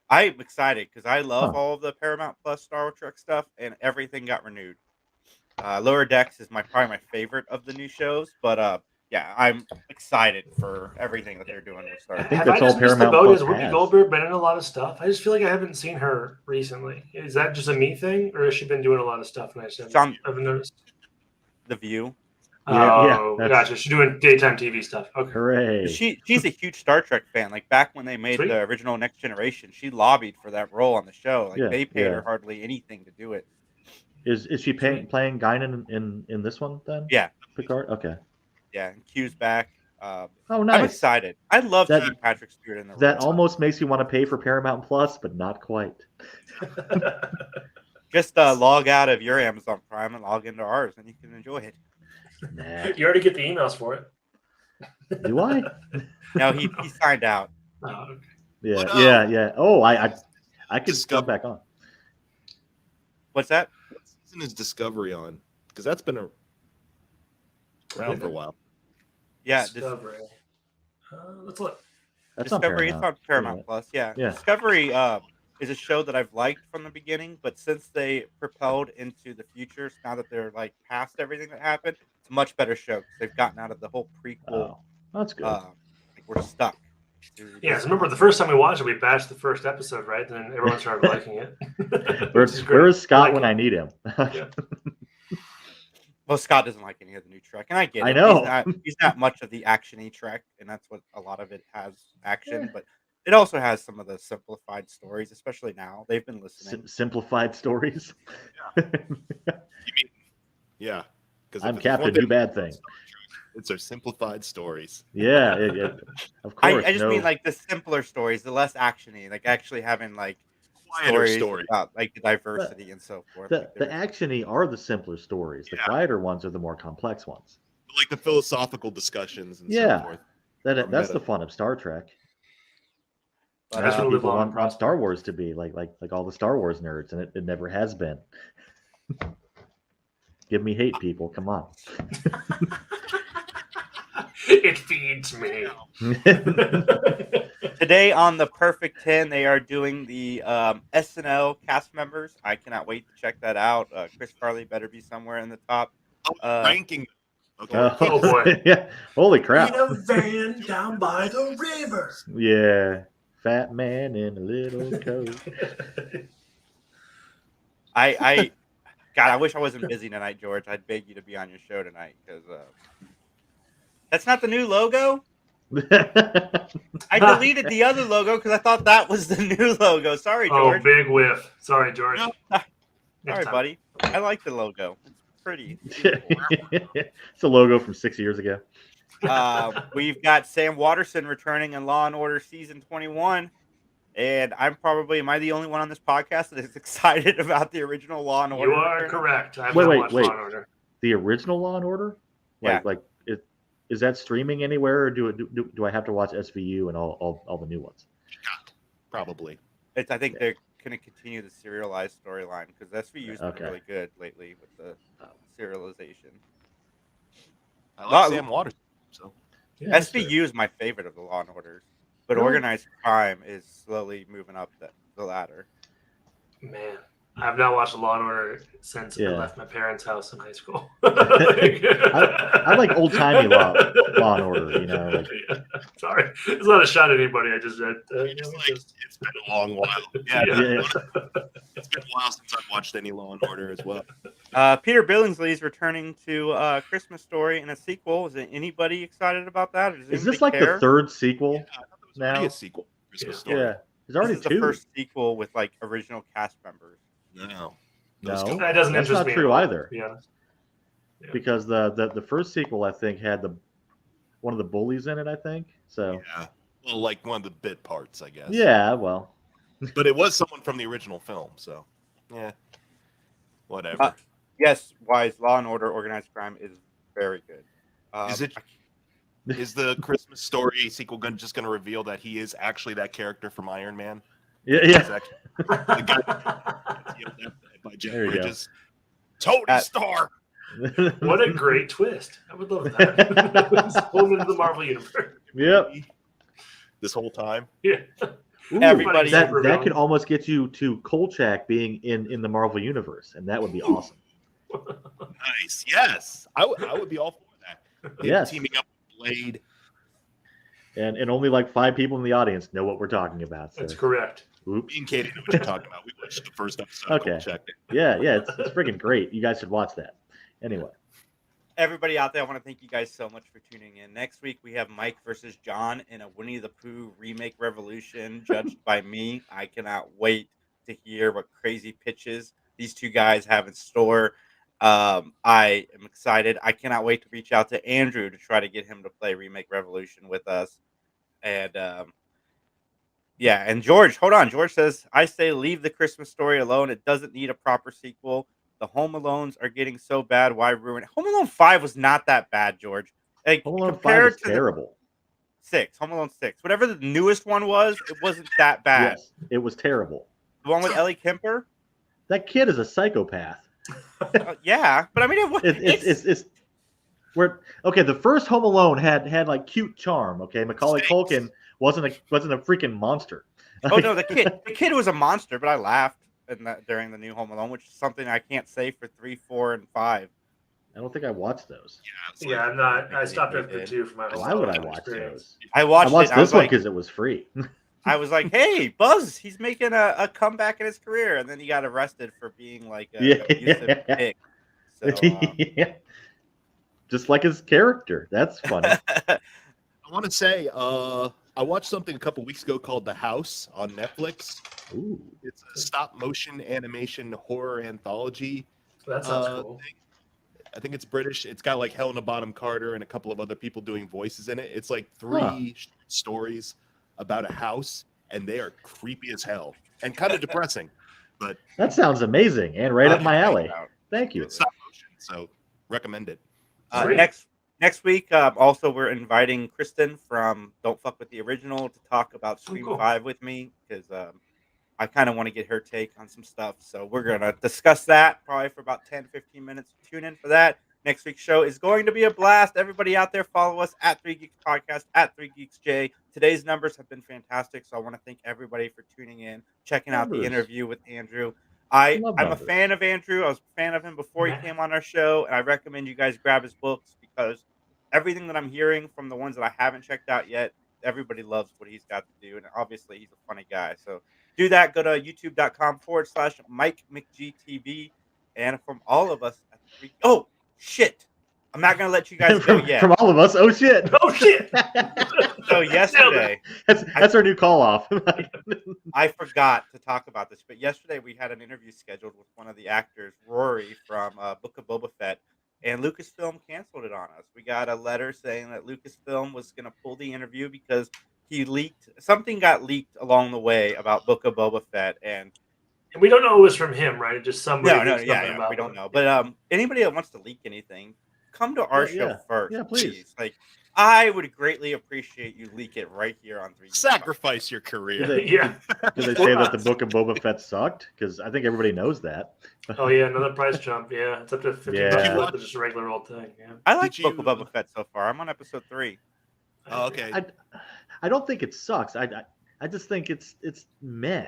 I'm excited because I love Huh. all of the Paramount Plus Star Trek stuff, and everything got renewed. Lower Decks is probably my favorite of the new shows, but yeah, I'm excited for everything that they're doing with Star think Trek. Have that's I all just missed the Paramount boat? Plus Has Whoopi has. Goldberg been in a lot of stuff? I just feel like I haven't seen her recently. Is that just a me thing, or has she been doing a lot of stuff? And I It's on haven't noticed. The View. Oh, that's- gotcha. She's doing daytime TV stuff. Okay. Hooray! She's a huge Star Trek fan. Like back when they made Sweet. the original Next Generation, she lobbied for that role on the show. Like Yeah, they paid yeah. her hardly anything to do it. Is she playing Guinan in this one then? Yeah, Picard. Okay. yeah. And Q's back. Oh, I'm nice. excited. I love That- seeing Patrick Stewart in the That role. almost makes you want to pay for Paramount Plus, but not quite. Just log out of your Amazon Prime and log into ours, and you can enjoy it. Nah. You already get the emails for it. Do I? No, he signed out. Oh, okay. Yeah, What, yeah. Oh, I could Discover- come back on. What's that? What season is Discovery on? Because that's been around for a while. Yeah, Discovery. Let's look. That's on Discovery. It's Paramount. on Paramount Plus. Yeah. Yeah. Discovery is a show that I've liked from the beginning, but since they propelled into the future, now that they're like past everything that happened, it's a much better show because they've gotten out of the whole prequel. Oh, that's good. Like we're stuck. Yeah, so remember the first time we watched it, we bashed the first episode, right? Then everyone started liking it. Where, Which is great. where is Scott Like when it. I need him? Yeah. Well, Scott doesn't like any of the new Trek, and I get it. I know. He's not much of the action-y Trek, and that's what a lot of it has action, but it also has some of the simplified stories, especially now. They've been listening. Simplified stories. You mean, yeah. Because I'm Captain You Bad Thing. It's our simplified stories. Yeah, of course. I just no, mean like the simpler stories, the less action-y, like actually having like Quieter stories story. about like the diversity and so forth. the Like, they're- actiony are the simpler stories. The Yeah. quieter ones are the more complex ones. Like the philosophical discussions and Yeah. so forth. That's meta. the fun of Star Trek. but, That's That's what what live people on and want Star prosper. Wars to be like all the Star Wars nerds, and it never has been. Give me hate, people. Come on. It feeds me. Today on the Perfect 10, they are doing the SNL cast members. I cannot wait to check that out. Chris Farley better be somewhere in the top. Ranking. Okay. Oh, boy. Yeah. Holy crap. In a van down by the river. Yeah. Fat man in a little coat. God, I wish I wasn't busy tonight, George. I'd beg you to be on your show tonight because that's not the new logo. I deleted the other logo because I thought that was the new logo. Sorry, Oh, George. big whiff. Sorry, George. No. Next Sorry, time. buddy. I like the logo. It's pretty. It's a logo from 6 years ago. We've got Sam Waterston returning in Law and Order season 21. And am I the only one on this podcast that is excited about the original Law and Order? You are returning? correct. I've Wait, not wait, watched wait. Law and Order. The original Law and Order? Is that streaming anywhere, or do I have to watch SVU and all the new ones? Probably. I think they're going to continue the serialized storyline because SVU's been Okay. really good lately with the serialization. I like Well, Sam Waters. So Yeah, SVU is my favorite of the Law and Orders, but Really? Organized Crime is slowly moving up the ladder. Man, I've not watched Law and Order since I Yeah. left my parents' house in high school. I like old-timey Law and Order, you know. Like, Yeah. Sorry, it's not a shot at anybody. I just said. it's like it's been a long while. Yeah, Yeah. it's been a while since I've watched any Law and Order as well. Peter Billingsley is returning to Christmas Story in a sequel. Is anybody excited about that? Or does is anybody this like care? the third sequel? Yeah, I thought there was Now? already a sequel. Christmas Yeah. Story. Yeah. There's already This is two. the first sequel with like original cast members. No. No. That doesn't That's interest not me. true at all, either. To be honest. Yeah. Because the first sequel, I think, had one of the bullies in it, I think. So Yeah. Well, like one of the bit parts, I guess. yeah, well, But it was someone from the original film, so yeah. Whatever. Yes, Wise, Law and Order Organized Crime is very good. Is it? Is the Christmas Story sequel just going to reveal that he is actually that character from Iron Man? Yeah. He's actually the guy that yelled at by Jeff There you go. Bridges. Tony Stark. What a great twist! I would love that. Pulled into the Marvel universe. Yep. This whole time. Yeah. Ooh, Everybody- that could almost get you to Kolchak being in the Marvel universe, and that would be awesome. Nice. Yes. I would be all for that. Him Yes. Teaming up with Blade. And only like 5 people in the audience know what we're talking about. So. That's correct. Oops. Me and Katie know what you're talking about. We watched the first episode. Okay. Check it. Yeah, it's freaking great. You guys should watch that. Anyway. Everybody out there, I want to thank you guys so much for tuning in. Next week, we have Mike versus John in a Winnie the Pooh remake revolution judged by me. I cannot wait to hear what crazy pitches these two guys have in store. I am excited. I cannot wait to reach out to Andrew to try to get him to play Remake Revolution with us. And yeah, and George, hold on. George says, I say leave the Christmas Story alone. It doesn't need a proper sequel. The Home Alones are getting so bad. Why ruin it? Home Alone 5 was not that bad, George. Like, Home Alone 5 compared is to terrible. 6, Home Alone 6, whatever the newest one was, it wasn't that bad. Yes, it was terrible. The one with Ellie Kemper, That kid is a psychopath. yeah, but I mean, It's okay. The first Home Alone had like cute charm. Okay, Macaulay Culkin wasn't a freaking monster. oh no, the kid was a monster, but I laughed during the new Home Alone, which is something I can't say for 3, 4, and 5. I don't think I watched those. Yeah, I'm not. I stopped after did. 2 for my. Why would I own watch experience. those? I I watched watched it. I was this one like, because it was free. I was like, hey, Buzz, he's making a comeback in his career, and then he got arrested for being like an abusive dick. So, Yeah. Just like his character. That's funny. I want to say, I watched something a couple weeks ago called The House on Netflix. Ooh. It's a stop motion animation horror anthology. That sounds cool. thing. I think it's British. It's got like Helena Bonham Carter and a couple of other people doing voices in it. It's like 3 stories about a house, and they are creepy as hell and kind of depressing. But That sounds amazing and right up my alley. Thank you. it's stop motion, so recommend it. Great. Next week, also we're inviting Kristen from Don't Fuck With the Original to talk about Scream cool. 5 with me, because I kind of want to get her take on some stuff. So we're going to discuss that probably for about 10-15 minutes. Tune in for that. Next week's show is going to be a blast. Everybody out there, follow us at 3 Geeks Podcast, at 3 Geeks J. Today's numbers have been fantastic, so I want to thank everybody for tuning in, checking out the Numbers. interview with Andrew. I'm a numbers. fan of Andrew. I was a fan of him before he came on our show, and I recommend you guys grab his books, because everything that I'm hearing from the ones that I haven't checked out yet, everybody loves what he's got to do, and obviously he's a funny guy. So do that. Go to youtube.com/Mike McGTV, and from all of us at 3. Oh shit! I'm not gonna let you guys go yet. From all of us. Oh shit. Oh shit! So yesterday, that's our new call off. I forgot to talk about this, but yesterday we had an interview scheduled with one of the actors, Rory from Book of Boba Fett, and Lucasfilm canceled it on us. We got a letter saying that Lucasfilm was going to pull the interview because something got leaked along the way about Book of Boba Fett, and And we don't know it was from him, right? It just somebody. no, leaked something yeah, about we don't him. know. But anybody that wants to leak anything, come to our show first. Yeah, please. Like, I would greatly appreciate you leak it right here on 3. Sacrifice your career. Yeah. Did they say that the Book of Boba Fett sucked? Because I think everybody knows that. Oh yeah, another price jump. Yeah, it's up to $15 Yeah. for just a regular old thing. Yeah. I like Did Book of you- Boba Fett so far. I'm on episode 3. Oh, okay. I don't think it sucks. I just think it's meh.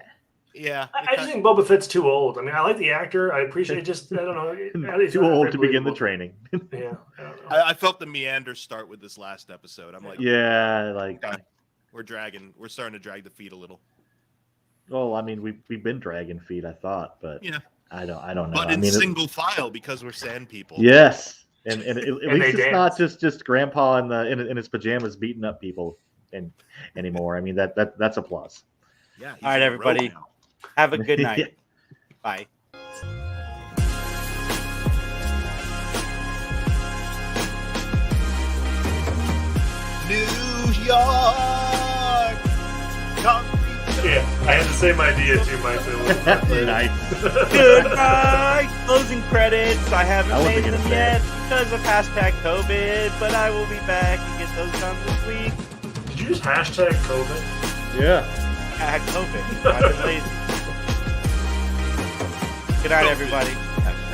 Yeah. I just think Boba Fett's too old. I mean, I like the actor. I appreciate it. Just I don't know. It's Too not old very to begin the believable. training. Yeah, I don't know. I felt the meander start with this last episode. I'm like, Yeah, like, okay, we're starting to drag the feet a little. well, I mean, we've been dragging feet, I thought, but Yeah. I don't know. But I in mean, single file because we're sand people. yes, and at And least they it's not dance. just Grandpa in his pajamas beating up people anymore. I mean that's a plus. Yeah. he's All right, a everybody. bro now. Have a good night. Yeah. Bye. New York. Concrete Yeah. I had the same idea too, Mike. Nice. Goodbye. Closing credits. I haven't I wasn't made gonna them say yet it. because of #COVID, but I will be back and get those done this week. Did you just hashtag COVID? Yeah. I had COVID. I've been lazy. Good night, everybody.